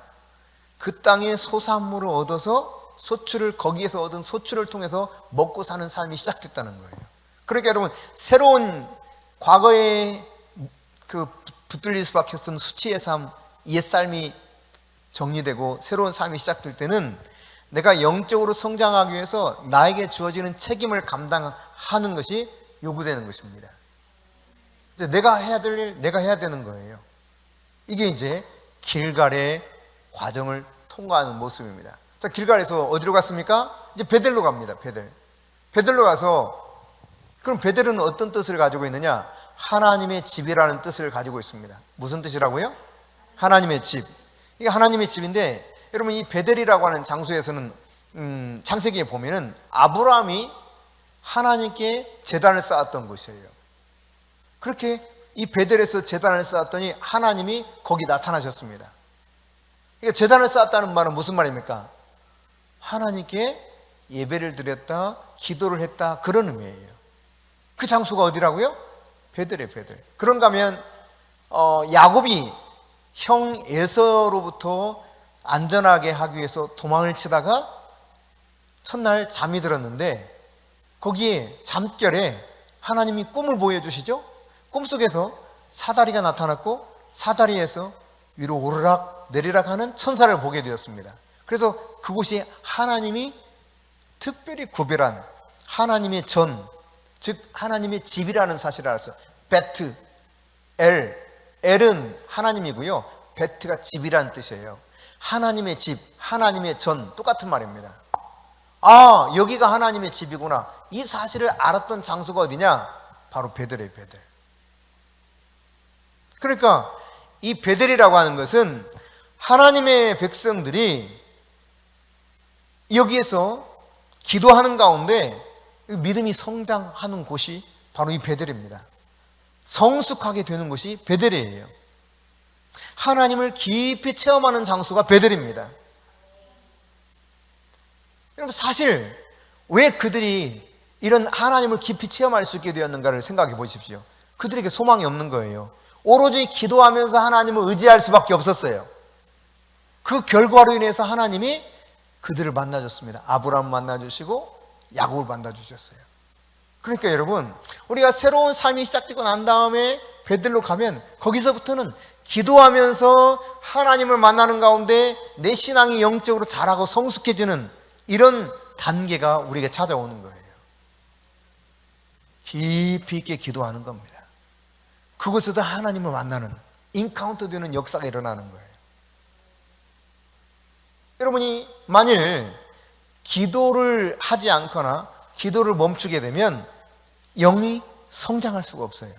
S1: 그 땅의 소산물을 얻어서 소출을, 거기에서 얻은 소출을 통해서 먹고 사는 삶이 시작됐다는 거예요. 그러니까 여러분, 새로운 과거에 그 붙들릴 수밖에 없던 수치의 삶, 옛삶이 정리되고 새로운 삶이 시작될 때는 내가 영적으로 성장하기 위해서 나에게 주어지는 책임을 감당하는 것이 요구되는 것입니다. 이제 내가 해야 될 일, 내가 해야 되는 거예요. 이게 이제 길갈의 과정을 통과하는 모습입니다. 자, 길갈에서 어디로 갔습니까? 이제 베델로 갑니다. 베델로 가서, 그럼 베델은 어떤 뜻을 가지고 있느냐? 하나님의 집이라는 뜻을 가지고 있습니다. 무슨 뜻이라고요? 하나님의 집. 이게 하나님의 집인데, 여러분 이 베델이라고 하는 장소에서는 창세기에 보면은 아브라함이 하나님께 제단을 쌓았던 곳이에요. 그렇게 이 베델에서 제단을 쌓았더니 하나님이 거기 나타나셨습니다. 그러니까 제단을 쌓았다는 말은 무슨 말입니까? 하나님께 예배를 드렸다, 기도를 했다, 그런 의미예요. 그 장소가 어디라고요? 베델이에요, 베델. 그런가 하면 야곱이 형 에서로부터 안전하게 하기 위해서 도망을 치다가 첫날 잠이 들었는데 거기에 잠결에 하나님이 꿈을 보여주시죠. 꿈속에서 사다리가 나타났고 사다리에서 위로 오르락 내리락 하는 천사를 보게 되었습니다. 그래서 그곳이 하나님이 특별히 구별한 하나님의 전, 즉 하나님의 집이라는 사실을 알았어요. 베트, 엘은 하나님이고요, 베트가 집이라는 뜻이에요. 하나님의 집, 하나님의 전, 똑같은 말입니다. 아, 여기가 하나님의 집이구나, 이 사실을 알았던 장소가 어디냐? 바로 베델이에요, 베델. 그러니까 이 베델이라고 하는 것은 하나님의 백성들이 여기에서 기도하는 가운데 믿음이 성장하는 곳이 바로 이 베델입니다. 성숙하게 되는 곳이 베델이에요. 하나님을 깊이 체험하는 장소가 베델입니다. 여러분, 사실 왜 그들이 이런 하나님을 깊이 체험할 수 있게 되었는가를 생각해 보십시오. 그들에게 소망이 없는 거예요. 오로지 기도하면서 하나님을 의지할 수밖에 없었어요. 그 결과로 인해서 하나님이 그들을 만나줬습니다. 아브라함 만나주시고 야곱을 만나주셨어요. 그러니까 여러분, 우리가 새로운 삶이 시작되고 난 다음에 베델로 가면 거기서부터는 기도하면서 하나님을 만나는 가운데 내 신앙이 영적으로 자라고 성숙해지는 이런 단계가 우리에게 찾아오는 거예요. 깊이 있게 기도하는 겁니다. 그곳에서 하나님을 만나는, 인카운터 되는 역사가 일어나는 거예요. 여러분이 만일 기도를 하지 않거나 기도를 멈추게 되면 영이 성장할 수가 없어요.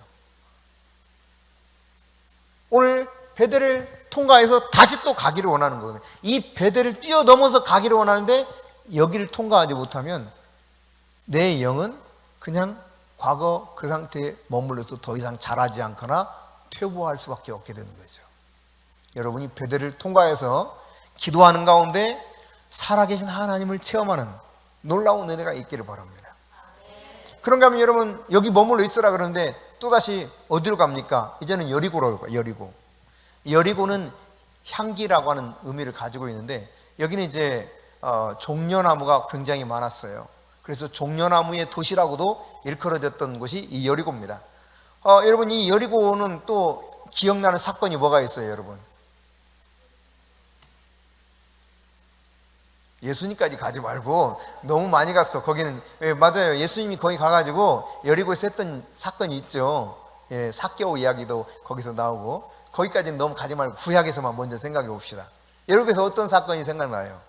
S1: 오늘 베델을 통과해서 다시 또 가기를 원하는 거거든요. 이 베델을 뛰어넘어서 가기를 원하는데 여기를 통과하지 못하면 내 영은 그냥 과거 그 상태에 머물러서 더 이상 자라지 않거나 퇴보할 수밖에 없게 되는 거죠. 여러분이 베델을 통과해서 기도하는 가운데 살아계신 하나님을 체험하는 놀라운 은혜가 있기를 바랍니다. 그런가 하면 여러분, 여기 머물러 있으라 그러는데 또다시 어디로 갑니까? 이제는 여리고로 가요. 여리고는 향기라고 하는 의미를 가지고 있는데 여기는 이제 종려나무가 굉장히 많았어요. 그래서 종려나무의 도시라고도 일컬어졌던 곳이 이 여리고입니다. 여러분, 이 여리고는 또 기억나는 사건이 뭐가 있어요, 여러분? 예수님까지 가지 말고 너무 많이 갔어. 거기는 맞아요. 예수님이 거기 가가지고 여리고에서 했던 사건이 있죠. 삭개오 이야기도 거기서 나오고, 거기까지는 너무 가지 말고 구약에서만 먼저 생각해 봅시다. 여리고에서 어떤 사건이 생각나요?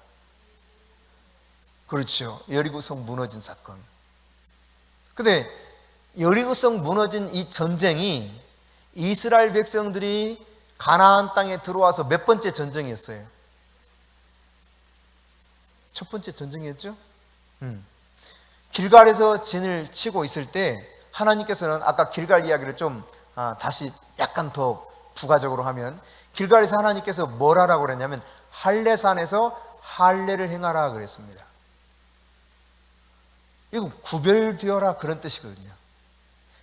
S1: 그렇죠. 여리고성 무너진 사건. 근데 여리고성 무너진 이 전쟁이 이스라엘 백성들이 가나안 땅에 들어와서 몇 번째 전쟁이었어요? 첫 번째 전쟁이었죠. 길갈에서 진을 치고 있을 때 하나님께서는, 아까 길갈 이야기를 좀 다시 약간 더 부가적으로 하면, 길갈에서 하나님께서 뭘 하라고 그랬냐면 할례산에서 할례를 행하라 그랬습니다. 이거 구별되어라 그런 뜻이거든요.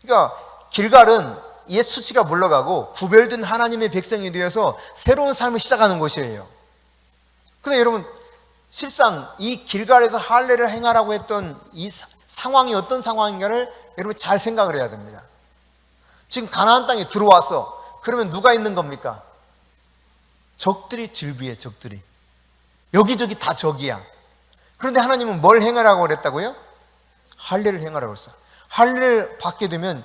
S1: 그러니까 길갈은 옛 수치가 물러가고 구별된 하나님의 백성이 되어서 새로운 삶을 시작하는 곳이에요. 근데 여러분, 실상 이 길갈에서 할례를 행하라고 했던 이 상황이 어떤 상황인가를 여러분 잘 생각을 해야 됩니다. 지금 가나안 땅에 들어와서 그러면 누가 있는 겁니까? 적들이 질비해. 적들이 여기저기 다 적이야. 그런데 하나님은 뭘 행하라고 그랬다고요? 할례를 행하라고 했어. 할례를 받게 되면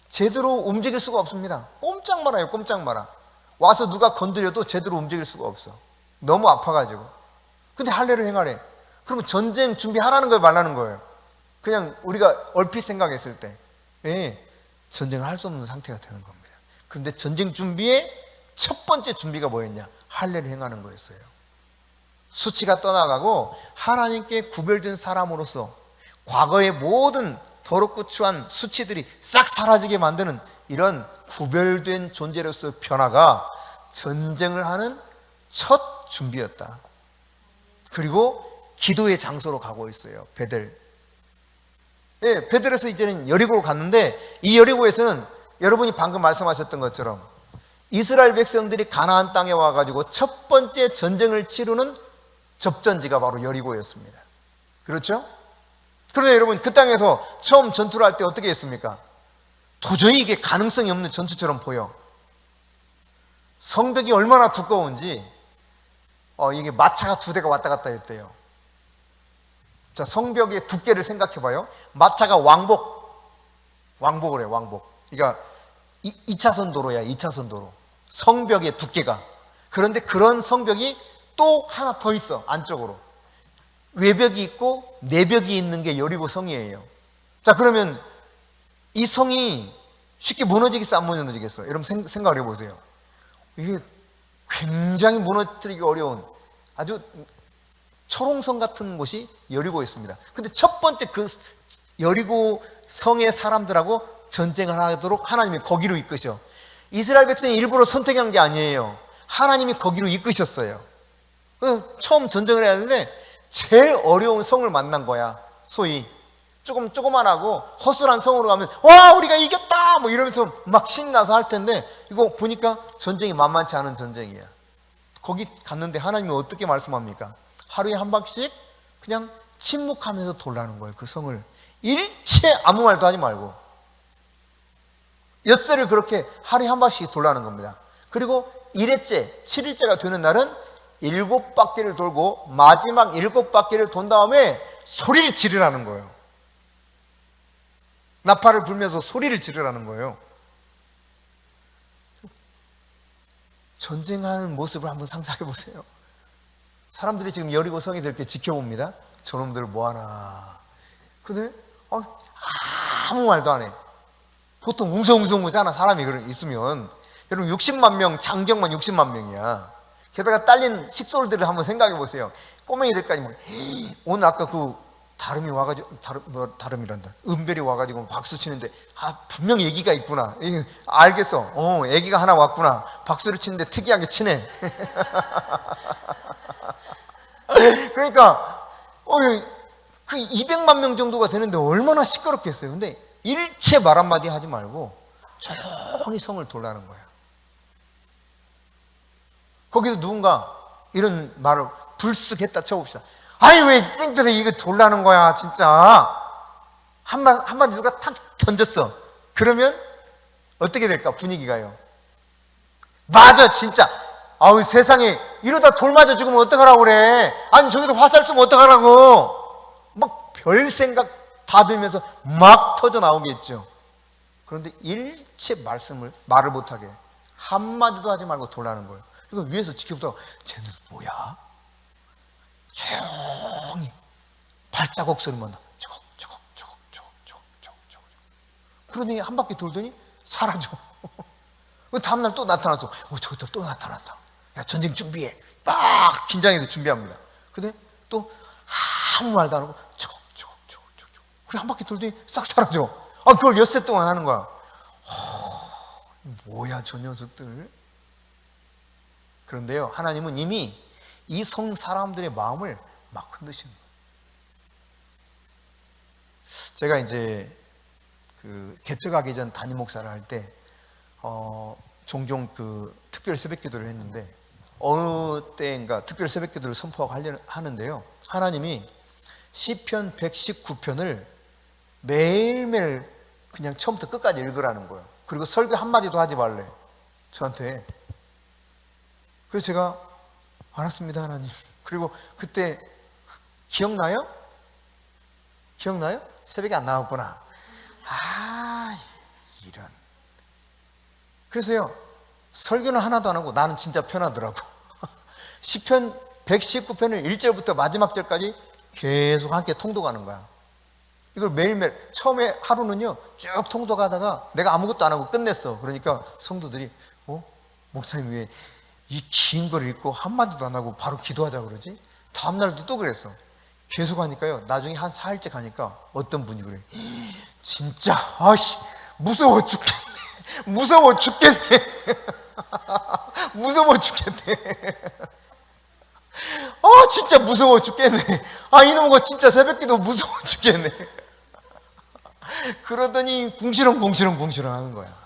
S1: 제대로 움직일 수가 없습니다. 꼼짝 말아요. 꼼짝 말아. 와서 누가 건드려도 제대로 움직일 수가 없어. 너무 아파가지고. 근데 할례를 행하래. 그러면 전쟁 준비하라는 거예요, 말라는 거예요? 그냥 우리가 얼핏 생각했을 때 전쟁을 할 수 없는 상태가 되는 겁니다. 그런데 전쟁 준비의 첫 번째 준비가 뭐였냐? 할례를 행하는 거였어요. 수치가 떠나가고 하나님께 구별된 사람으로서 과거의 모든 더럽고 추한 수치들이 싹 사라지게 만드는 이런 구별된 존재로서 변화가 전쟁을 하는 첫 준비였다. 그리고 기도의 장소로 가고 있어요. 베델. 베델에서 이제는 여리고로 갔는데, 이 여리고에서는 여러분이 방금 말씀하셨던 것처럼 이스라엘 백성들이 가나안 땅에 와가지고 첫 번째 전쟁을 치르는 접전지가 바로 여리고였습니다. 그렇죠? 그런데 여러분, 그 땅에서 처음 전투를 할 때 어떻게 했습니까? 도저히 이게 가능성이 없는 전투처럼 보여. 성벽이 얼마나 두꺼운지 이게 마차가 2대가 왔다 갔다 했대요. 자, 성벽의 두께를 생각해 봐요. 마차가 왕복을 해요. 왕복. 그러니까 2차선 도로야. 2차선 도로. 성벽의 두께가. 그런데 그런 성벽이 또 하나 더 있어. 안쪽으로. 외벽이 있고 내벽이 있는 게 여리고 성이에요. 자, 그러면 이 성이 쉽게 무너지겠어, 안 무너지겠어? 여러분 생각을 해보세요. 이게 굉장히 무너뜨리기 어려운 아주 초롱성 같은 곳이 여리고였습니다. 근데 첫 번째 그 여리고 성의 사람들하고 전쟁을 하도록 하나님이 거기로 이끄셔. 이스라엘 백성이 일부러 선택한 게 아니에요. 하나님이 거기로 이끄셨어요. 처음 전쟁을 해야 하는데 제일 어려운 성을 만난 거야. 소위 조그만하고 허술한 성으로 가면 와, 우리가 이겼다 뭐 이러면서 막 신나서 할 텐데, 이거 보니까 전쟁이 만만치 않은 전쟁이야. 거기 갔는데 하나님이 어떻게 말씀합니까? 하루에 한 바퀴씩 그냥 침묵하면서 돌라는 거예요. 그 성을 일체 아무 말도 하지 말고 엿새를 그렇게 하루에 한 바퀴씩 돌라는 겁니다. 그리고 1회째 7일째가 되는 날은 7바퀴를 돌고 마지막 7바퀴를 돈 다음에 소리를 지르라는 거예요. 나팔을 불면서 소리를 지르라는 거예요. 전쟁하는 모습을 한번 상상해 보세요. 사람들이 지금 여리고 성이 이렇게 지켜봅니다. 저놈들 뭐하나. 근데 아무 말도 안 해. 보통 웅성웅성하잖아, 사람이 있으면. 여러분 60만 명, 장정만 60만 명이야. 게다가 딸린 식솔들을 한번 생각해 보세요. 꼬맹이들까지 오늘 아까 그 다름이 와가지고 다름이란다. 은별이 와가지고 박수 치는데 분명 애기가 있구나. 알겠어. 애기가 하나 왔구나. 박수를 치는데 특이하게 치네. 그러니까 그 200만 명 정도가 되는데 얼마나 시끄럽겠어요. 근데 일체 말 한마디 하지 말고 조용히 성을 돌라는 거야. 거기서 누군가 이런 말을 불쑥 했다 쳐봅시다. 아니 왜 땡볕에 이거 돌라는 거야 진짜. 한마디 누가 탁 던졌어. 그러면 어떻게 될까? 분위기가요. 맞아 진짜. 아우 세상에 이러다 돌 맞아 죽으면 어떡하라고 그래. 아니 저기도 화살 쏘면 어떡하라고. 막 별 생각 다 들면서 막 터져 나오겠죠. 그런데 일체 말을 못하게 한마디도 하지 말고 돌라는 거예요. 이거 위에서 지켜보다가 쟤는 뭐야? 조용히 발자국 소리만 나. 저거. 그러더니 한 바퀴 돌더니 사라져. 다음날 또 나타나서 저기다 또 나타났다. 야 전쟁 준비해. 막 긴장해서 준비합니다. 근데 또 아무 말도 안 하고 저거. 그래 한 바퀴 돌더니 싹 사라져. 그걸 엿새 동안 하는 거야. 뭐야 저 녀석들. 그런데요, 하나님은 이미 이 성 사람들의 마음을 막 흔드시는 거예요. 제가 이제 그 개척하기 전 담임 목사를 할 때 종종 그 특별 새벽 기도를 했는데 어느 때인가 특별 새벽 기도를 선포하고 하는데요. 하나님이 시편 119편을 매일매일 그냥 처음부터 끝까지 읽으라는 거예요. 그리고 설교 한마디도 하지 말래, 저한테. 그래서 제가 알았습니다, 하나님. 그리고 그때 기억나요? 기억나요? 새벽에 안 나왔구나. 이런. 그래서요, 설교는 하나도 안 하고 나는 진짜 편하더라고. 시편 119편을 1절부터 마지막 절까지 계속 함께 통독하는 거야. 이걸 매일매일. 처음에 하루는요 쭉 통독하다가 내가 아무것도 안 하고 끝냈어. 그러니까 성도들이 목사님 왜 이 긴 걸 읽고 한마디도 안 하고 바로 기도하자고 그러지? 다음날도 또 그랬어. 계속 하니까요, 나중에 한 4일째 가니까 어떤 분이 그래, 진짜 무서워 죽겠네. 무서워 죽겠네. 무서워 죽겠네. 진짜 무서워 죽겠네. 이놈의 거 진짜 새벽기도 무서워 죽겠네. 그러더니 궁시렁 하는 거야.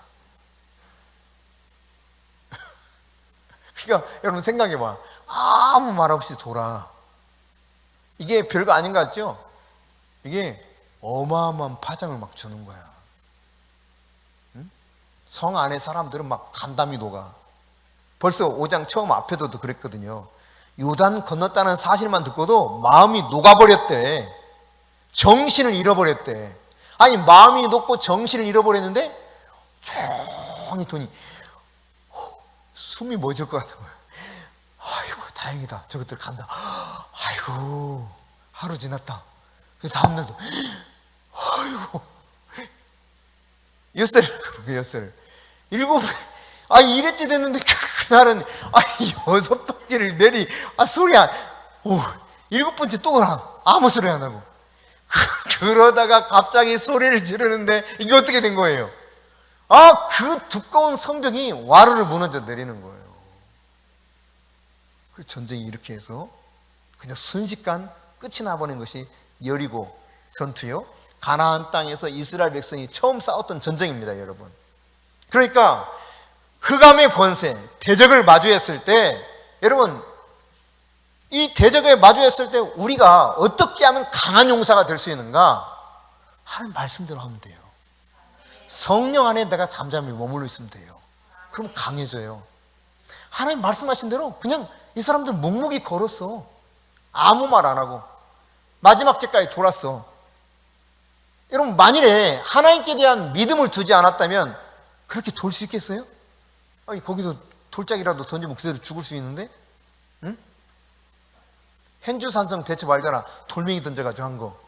S1: 그러니까 여러분 생각해봐. 아무 말 없이 돌아. 이게 별거 아닌 것 같죠? 이게 어마어마한 파장을 막 주는 거야. 응? 성 안에 사람들은 막 간담이 녹아. 벌써 5장 처음 앞에도 그랬거든요. 요단 건넜다는 사실만 듣고도 마음이 녹아버렸대. 정신을 잃어버렸대. 마음이 녹고 정신을 잃어버렸는데 조용히 더니 숨이 멎을 것 같은 거야. 아이고 다행이다, 저것들 간다. 아이고 하루 지났다. 그 다음날도 아이고 엿살 일곱 이랬지 됐는데 그날은 6바퀴를 내리 소리 안 7번째 또 가. 아무 소리 안 하고. 그러다가 갑자기 소리를 지르는데 이게 어떻게 된 거예요? 그 두꺼운 성벽이 와르르 무너져 내리는 거예요. 그 전쟁이 이렇게 해서 그냥 순식간 끝이 나버린 것이 여리고 전투요. 가나안 땅에서 이스라엘 백성이 처음 싸웠던 전쟁입니다, 여러분. 그러니까 흑암의 권세, 대적을 마주했을 때, 여러분, 이 대적에 마주했을 때 우리가 어떻게 하면 강한 용사가 될 수 있는가? 하나님 말씀대로 하면 돼요. 성령 안에 내가 잠잠히 머물러 있으면 돼요. 그럼 강해져요. 하나님 말씀하신 대로 그냥 이 사람들 묵묵히 걸었어. 아무 말 안 하고 마지막 때까지 돌았어. 여러분, 만일에 하나님께 대한 믿음을 두지 않았다면 그렇게 돌 수 있겠어요? 거기서 돌짝이라도 던지면 그대로 죽을 수 있는데? 응? 행주산성 대체 말잖아. 돌멩이 던져가지고 한 거.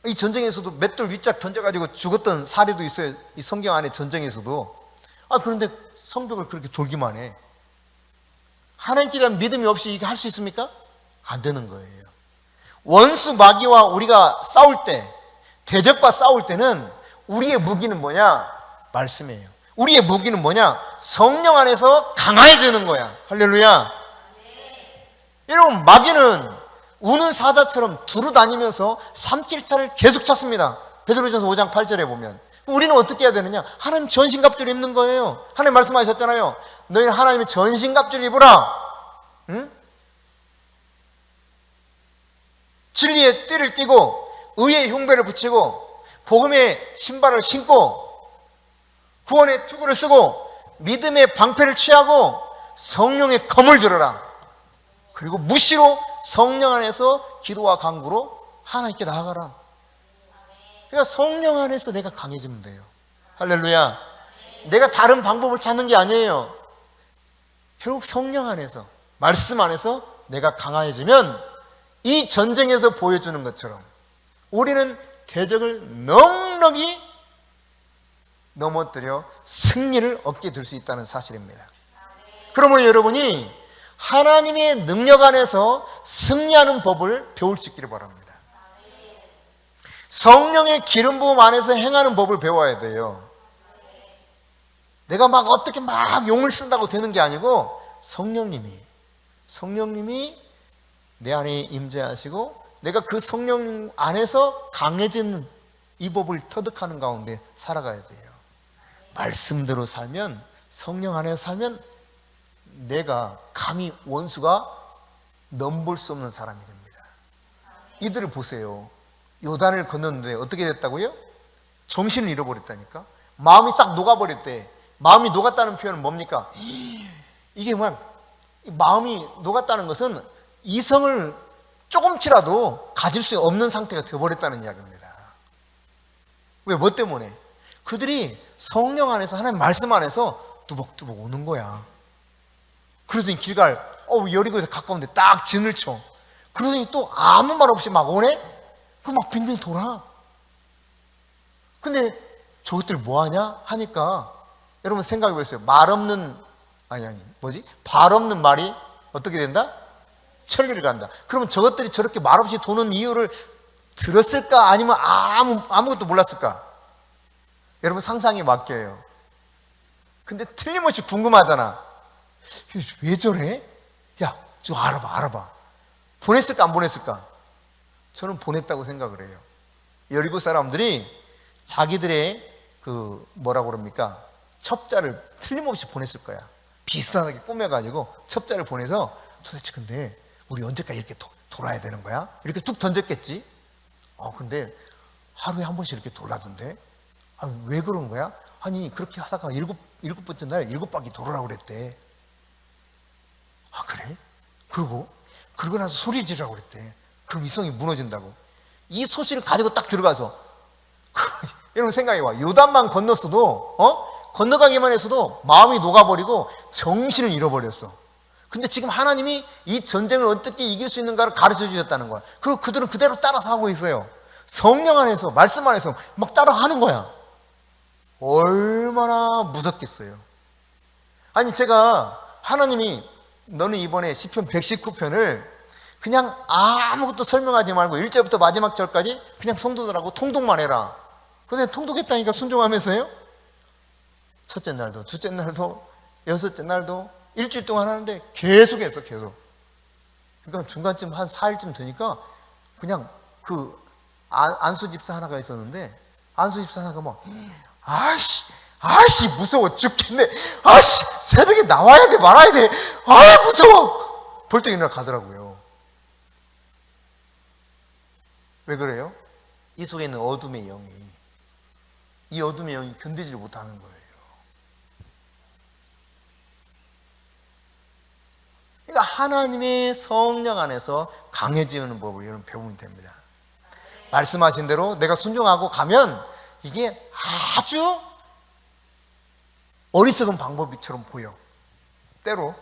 S1: 이 전쟁에서도 맷돌 윗짝 던져가지고 죽었던 사례도 있어요. 이 성경 안에 전쟁에서도. 그런데 성벽을 그렇게 돌기만 해. 하나님께 대한 믿음이 없이 이게 할 수 있습니까? 안 되는 거예요. 원수 마귀와 우리가 싸울 때, 대적과 싸울 때는 우리의 무기는 뭐냐? 말씀이에요. 우리의 무기는 뭐냐? 성령 안에서 강해지는 거야. 할렐루야. 여러분, 마귀는 우는 사자처럼 두루 다니면서 삼킬차를 계속 찾습니다. 베드로전서 5장 8절에 보면. 우리는 어떻게 해야 되느냐? 하나님 전신갑주를 입는 거예요. 하나님 말씀하셨잖아요. 너희는 하나님의 전신갑주를 입으라. 응? 진리의 띠를 띠고 의의 흉배를 붙이고 복음의 신발을 신고 구원의 투구를 쓰고 믿음의 방패를 취하고 성령의 검을 들어라. 그리고 무시로 성령 안에서 기도와 간구로 하나님께 나아가라. 그러니까 성령 안에서 내가 강해지면 돼요. 할렐루야. 내가 다른 방법을 찾는 게 아니에요. 결국 성령 안에서, 말씀 안에서 내가 강해지면 이 전쟁에서 보여주는 것처럼 우리는 대적을 넉넉히 넘어뜨려 승리를 얻게 될 수 있다는 사실입니다. 그러므로 여러분이 하나님의 능력 안에서 승리하는 법을 배울 수 있기를 바랍니다. 성령의 기름 부음 안에서 행하는 법을 배워야 돼요. 내가 막 어떻게 막 용을 쓴다고 되는 게 아니고 성령님이 내 안에 임재하시고 내가 그 성령 안에서 강해지는 이 법을 터득하는 가운데 살아가야 돼요. 말씀대로 살면, 성령 안에서 살면 내가 감히 원수가 넘볼 수 없는 사람이 됩니다. 이들을 보세요. 요단을 건넜는데 어떻게 됐다고요? 정신을 잃어버렸다니까. 마음이 싹 녹아버렸대. 마음이 녹았다는 표현은 뭡니까? 이게 뭐 마음이 녹았다는 것은 이성을 조금치라도 가질 수 없는 상태가 되어버렸다는 이야기입니다. 왜? 뭐 때문에? 그들이 성령 안에서, 하나님 말씀 안에서 뚜벅뚜벅 오는 거야. 그러더니 길갈, 여리고에서 가까운데 딱 진을 쳐. 그러더니 또 아무 말 없이 막 오네? 그럼 막 빙빙 돌아. 근데 저것들 뭐하냐? 하니까 여러분 생각해 보세요. 발 없는 말이 어떻게 된다? 천리를 간다. 그러면 저것들이 저렇게 말없이 도는 이유를 들었을까? 아니면 아무것도 몰랐을까? 여러분 상상이 맡겨요. 근데 틀림없이 궁금하잖아. 왜 저래? 야, 좀 알아봐. 보냈을까 안 보냈을까? 저는 보냈다고 생각을 해요. 여리고 사람들이 자기들의 뭐라고 그럽니까? 첩자를 틀림없이 보냈을 거야. 비슷하게 꾸며가지고 첩자를 보내서 도대체 근데 우리 언제까지 이렇게 돌아야 되는 거야? 이렇게 툭 던졌겠지? 근데 하루에 한 번씩 이렇게 돌아던데? 왜 그런 거야? 아니 그렇게 하다가 일곱 번째 날 7바퀴 돌으라고 그랬대. 그래? 그러고 나서 소리 지르라고 그랬대. 그럼 이성이 무너진다고. 이 소식을 가지고 딱 들어가서 여러분 생각해 봐. 요단만 건넜어도 건너가기만 했어도 마음이 녹아버리고 정신을 잃어버렸어. 근데 지금 하나님이 이 전쟁을 어떻게 이길 수 있는가를 가르쳐 주셨다는 거야. 그리고 그들은 그대로 따라서 하고 있어요. 성령 안에서, 말씀 안에서 막 따라 하는 거야. 얼마나 무섭겠어요. 아니 제가 하나님이 너는 이번에 시편 119편을 그냥 아무것도 설명하지 말고 1절부터 마지막 절까지 그냥 성도들하고 통독만 해라. 근데 통독했다니까 순종하면서요. 첫째 날도, 둘째 날도, 여섯째 날도 일주일 동안 하는데 계속했어. 그러니까 중간쯤 한 4일쯤 되니까 그냥 안수 집사 하나가 있었는데 안수 집사 하나가 막 아씨 무서워 죽겠네. 새벽에 나와야 돼 말아야 돼. 무서워. 벌떡 일어나 가더라고요. 왜 그래요? 이 속에 있는 어둠의 영이, 이 어둠의 영이 견디지 못하는 거예요. 그러니까 하나님의 성령 안에서 강해지는 법을 여러분 배우면 됩니다. 말씀하신 대로 내가 순종하고 가면 이게 아주 어리석은 방법처럼 보여. 때로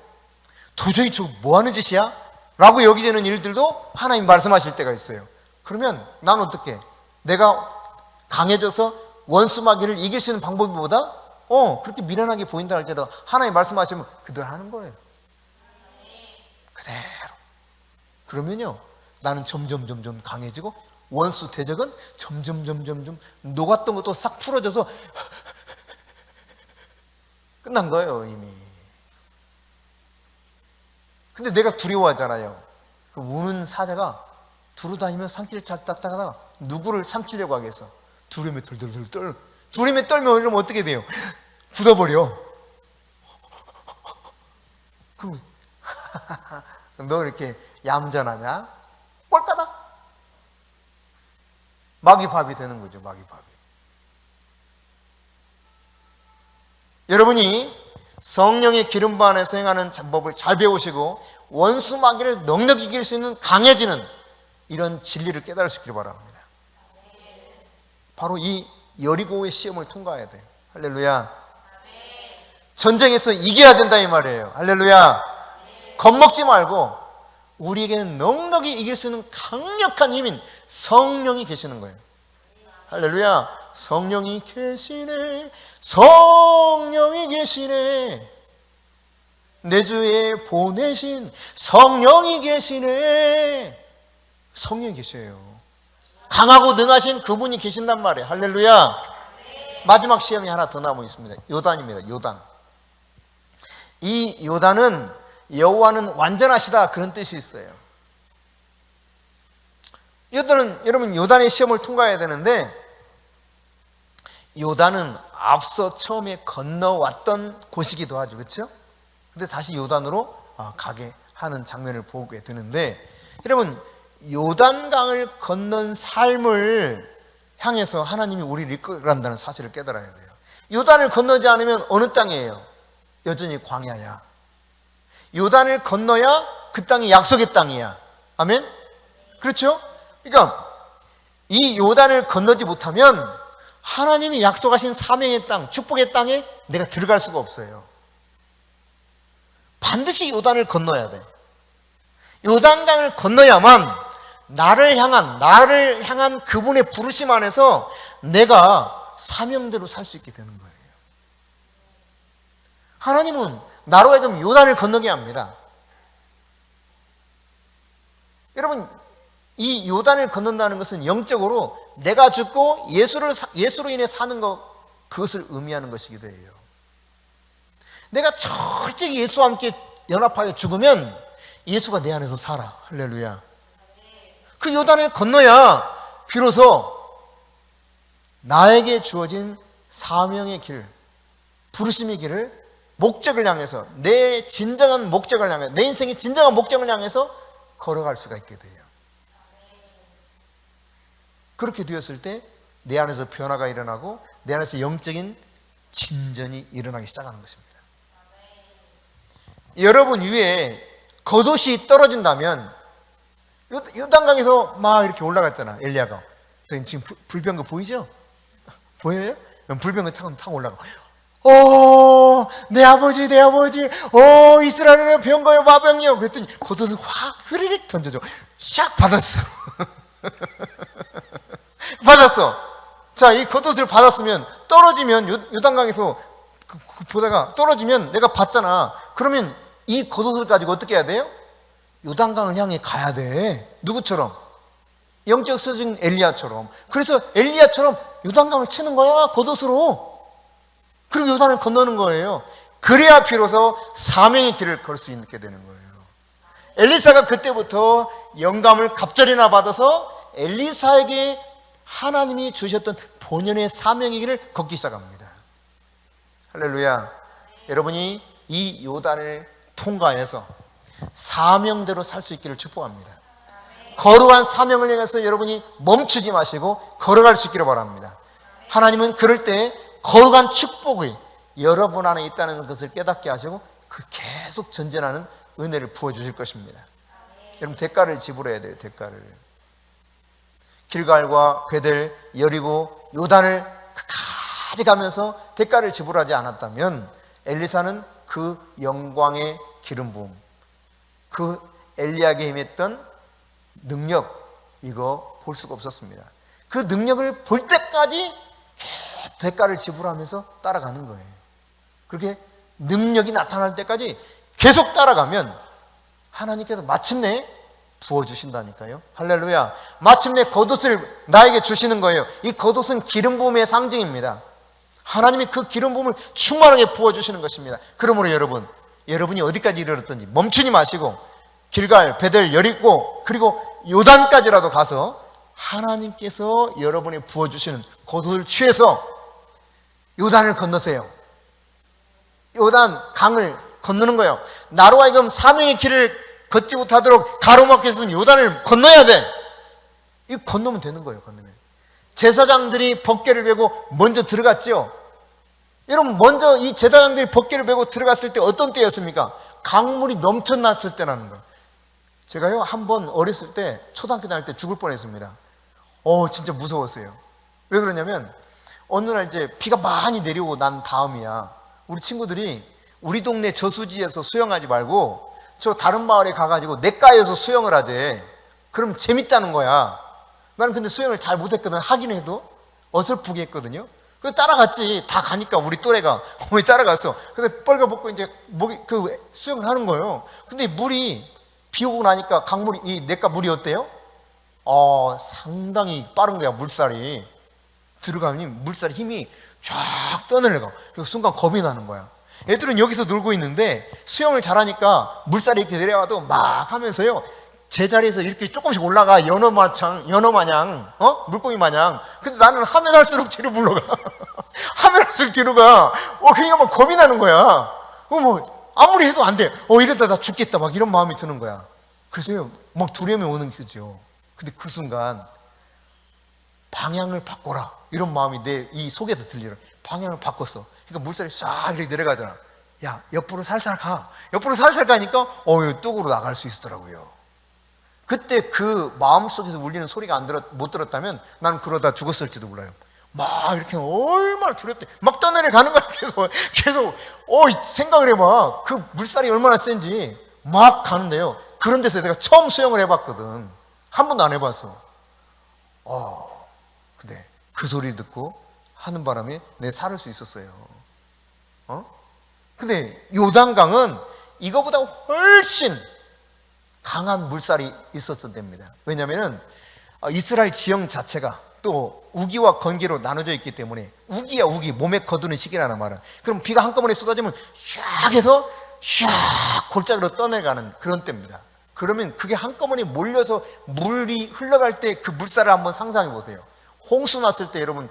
S1: 도저히 저 뭐하는 짓이야? 라고 여기지는 일들도 하나님 말씀하실 때가 있어요. 그러면 난 어떻게? 내가 강해져서 원수마귀를 이길 수 있는 방법보다 그렇게 미련하게 보인다 할지라도 하나님 말씀하시면 그대로 하는 거예요. 그대로. 그러면요 나는 점점 강해지고 원수 대적은 점점 녹았던 것도 싹 풀어져서 끝난 거예요 이미. 근데 내가 두려워하잖아요. 그 우는 사자가 두루다니며 산길을 닦다가 누구를 삼키려고 하겠어. 두려움에 덜덜덜 떨. 두려움에 떨면 이러면 어떻게 돼요? 굳어버려. 그럼 너 이렇게 얌전하냐? 꼴까다. 마귀밥이 되는 거죠. 마귀밥이. 여러분이 성령의 기름 부어 안에서 행하는 법을 잘 배우시고 원수 마귀를 넉넉히 이길 수 있는 강해지는 이런 진리를 깨달을 수 있기를 바랍니다. 바로 이 여리고의 시험을 통과해야 돼요. 할렐루야. 전쟁에서 이겨야 된다 이 말이에요. 할렐루야. 겁먹지 말고 우리에게는 넉넉히 이길 수 있는 강력한 힘인 성령이 계시는 거예요. 할렐루야. 성령이 계시네. 성령이 계시네. 내 주에 보내신 성령이 계시네. 성령이 계셔요. 강하고 능하신 그분이 계신단 말이에요. 할렐루야. 마지막 시험이 하나 더 남아 있습니다. 요단입니다. 요단. 이 요단은 여호와는 완전하시다 그런 뜻이 있어요. 요단은 여러분 요단의 시험을 통과해야 되는데 요단은 앞서 처음에 건너왔던 곳이기도 하죠. 그렇죠? 근데 다시 요단으로 가게 하는 장면을 보게 되는데, 여러분, 요단강을 건넌 삶을 향해서 하나님이 우리를 이끌어간다는 사실을 깨달아야 돼요. 요단을 건너지 않으면 어느 땅이에요? 여전히 광야야. 요단을 건너야 그 땅이 약속의 땅이야. 아멘? 그렇죠? 그러니까 이 요단을 건너지 못하면 하나님이 약속하신 사명의 땅, 축복의 땅에 내가 들어갈 수가 없어요. 반드시 요단을 건너야 돼. 요단강을 건너야만 나를 향한 그분의 부르심 안에서 내가 사명대로 살 수 있게 되는 거예요. 하나님은 나로 하여금 요단을 건너게 합니다. 여러분, 이 요단을 건넌다는 것은 영적으로 내가 죽고 예수로 인해 사는 것, 그것을 의미하는 것이기도 해요. 내가 철저히 예수와 함께 연합하여 죽으면 예수가 내 안에서 살아. 할렐루야. 그 요단을 건너야 비로소 나에게 주어진 사명의 길, 부르심의 길을, 목적을 향해서, 내 진정한 목적을 향해, 내 인생의 진정한 목적을 향해서 걸어갈 수가 있게 돼요. 그렇게 되었을 때 내 안에서 변화가 일어나고 내 안에서 영적인 진전이 일어나기 시작하는 것입니다. 여러분 위에 겉옷이 떨어진다면, 요단강에서 막 이렇게 올라갔잖아, 엘리야가. 지금 불병거 보이죠? 보여요? 불병거 타고 올라가. 내 아버지, 이스라엘의 병거요, 마병이요. 그랬더니 겉옷을 확 휘리릭 던져줘. 샥 받았어. 받았어. 자, 이 겉옷을 받았으면, 떨어지면, 요단강에서 보다가 떨어지면 내가 받잖아. 그러면 이 겉옷을 가지고 어떻게 해야 돼요? 요단강을 향해 가야 돼. 누구처럼? 영적 스승 엘리야처럼. 그래서 엘리야처럼 요단강을 치는 거야, 겉옷으로. 그리고 요단을 건너는 거예요. 그래야 비로소 사명의 길을 걸 수 있게 되는 거예요. 엘리사가 그때부터 영감을 갑절이나 받아서 엘리사에게 하나님이 주셨던 본연의 사명의 길을 걷기 시작합니다. 할렐루야. 여러분이 이 요단을 통과해서 사명대로 살 수 있기를 축복합니다. 거룩한 사명을 향해서 여러분이 멈추지 마시고 걸어갈 수 있기를 바랍니다. 하나님은 그럴 때 거룩한 축복이 여러분 안에 있다는 것을 깨닫게 하시고 그 계속 전진하는 은혜를 부어주실 것입니다. 여러분, 대가를 지불해야 돼요. 대가를. 길갈과 베델, 여리고, 요단을 끝까지 가면서 대가를 지불하지 않았다면 엘리사는 그 영광의 기름 부음, 그 엘리야에게 임했던 능력, 이거 볼 수가 없었습니다. 그 능력을 볼 때까지 대가를 지불하면서 따라가는 거예요. 그렇게 능력이 나타날 때까지 계속 따라가면 하나님께서 마침내 부어주신다니까요. 할렐루야. 마침내 겉옷을 나에게 주시는 거예요. 이 겉옷은 기름 부음의 상징입니다. 하나님이 그 기름 부음을 충만하게 부어주시는 것입니다. 그러므로 여러분이 어디까지 이르렀든지 멈추지 마시고 길갈, 베델, 여리고, 그리고 요단까지라도 가서 하나님께서 여러분이 부어주시는 겉옷을 취해서 요단을 건너세요. 요단 강을 건너는 거예요. 나로 하여금 사명의 길을 걷지 못하도록 가로막혀 있는 요단을 건너야 돼. 이거 건너면 되는 거예요. 건너면. 제사장들이 법궤를 메고 먼저 들어갔죠. 여러분, 먼저 이 제사장들이 법궤를 메고 들어갔을 때 어떤 때였습니까? 강물이 넘쳐났을 때라는 거. 제가요, 한번 어렸을 때 초등학교 다닐 때 죽을 뻔했습니다. 진짜 무서웠어요. 왜 그러냐면 어느 날 이제 비가 많이 내려오고 난 다음이야. 우리 친구들이 우리 동네 저수지에서 수영하지 말고 저 다른 마을에 가가지고 냇가에서 수영을 하재. 그럼 재밌다는 거야. 나는 근데 수영을 잘 못했거든. 하긴 해도 어설프게 했거든요. 그래서 따라갔지. 다 가니까 우리 또래가 따라갔어. 근데 뻘거벗고 이제 수영을 하는 거예요. 근데 물이 비 오고 나니까 강물이, 이 냇가 물이 어때요? 상당히 빠른 거야. 물살이 들어가면 물살의 힘이 쫙 떠내려가. 그 순간 겁이 나는 거야. 애들은 여기서 놀고 있는데 수영을 잘하니까 물살이 이렇게 내려와도 막 하면서요, 제자리에서 이렇게 조금씩 올라가. 연어 마냥, 물고기 마냥. 근데 나는 하면 할수록 뒤로 물러가. 하면 할수록 뒤로 가. 그러니까 막 겁이 나는 거야. 뭐 아무리 해도 안 돼. 이러다 나 죽겠다. 막 이런 마음이 드는 거야. 그래서 막 두려움이 오는 거죠. 근데 그 순간 방향을 바꿔라. 이런 마음이 내 이 속에서 들리라. 방향을 바꿨어. 그러니까 물살이 싹 이렇게 내려가잖아. 야, 옆으로 살살 가. 옆으로 살살 가니까 뚝으로 나갈 수 있더라고요. 그때 그 마음속에서 울리는 소리가 못 들었다면 나는 그러다 죽었을지도 몰라요. 막 이렇게 얼마나 두렵대. 막 떠내려가는 거야. 계속 생각을 해봐. 그 물살이 얼마나 센지. 막 가는데요. 그런 데서 내가 처음 수영을 해봤거든. 한 번도 안 해봤어. 근데 그 소리 듣고 하는 바람에 내 살을 수 있었어요. 근데 요단강은 이거보다 훨씬 강한 물살이 있었던 데입니다. 왜냐하면 이스라엘 지형 자체가 또 우기와 건기로 나눠져 있기 때문에 우기야 우기, 몸에 거두는 시기라는 말은. 그럼 비가 한꺼번에 쏟아지면 샥 해서 샥 골짜기로 떠내가는 그런 때입니다. 그러면 그게 한꺼번에 몰려서 물이 흘러갈 때 그 물살을 한번 상상해 보세요. 홍수 났을 때 여러분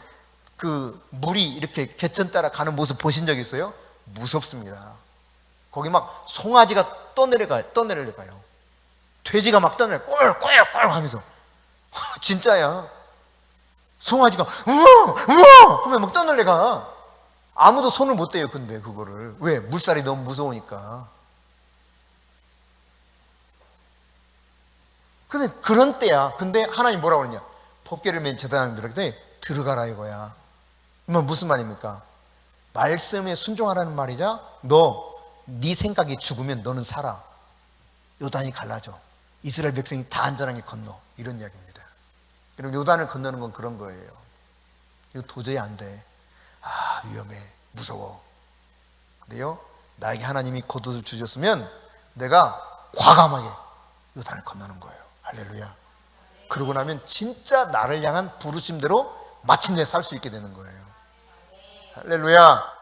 S1: 그 물이 이렇게 개천 따라 가는 모습 보신 적 있어요? 무섭습니다. 거기 막 송아지가 떠내려가요. 돼지가 막 떠내려 꼴꼴꼴 하면서 진짜야. 송아지가 우와 하면 막 떠내려가. 아무도 손을 못 대요. 근데 그거를 왜? 물살이 너무 무서우니까. 근데 그런 때야. 근데 하나님 뭐라고 그러냐? 법궤를 맨 제사장들에게 들어가라 이거야. 무슨 말입니까? 말씀에 순종하라는 말이자 네 생각이 죽으면 너는 살아. 요단이 갈라져. 이스라엘 백성이 다 안전하게 건너. 이런 이야기입니다. 그리고 요단을 건너는 건 그런 거예요. 이거 도저히 안 돼. 위험해. 무서워. 근데요, 나에게 하나님이 겉옷을 주셨으면 내가 과감하게 요단을 건너는 거예요. 할렐루야. 그러고 나면 진짜 나를 향한 부르심대로 마침내 살 수 있게 되는 거예요. 할렐루야.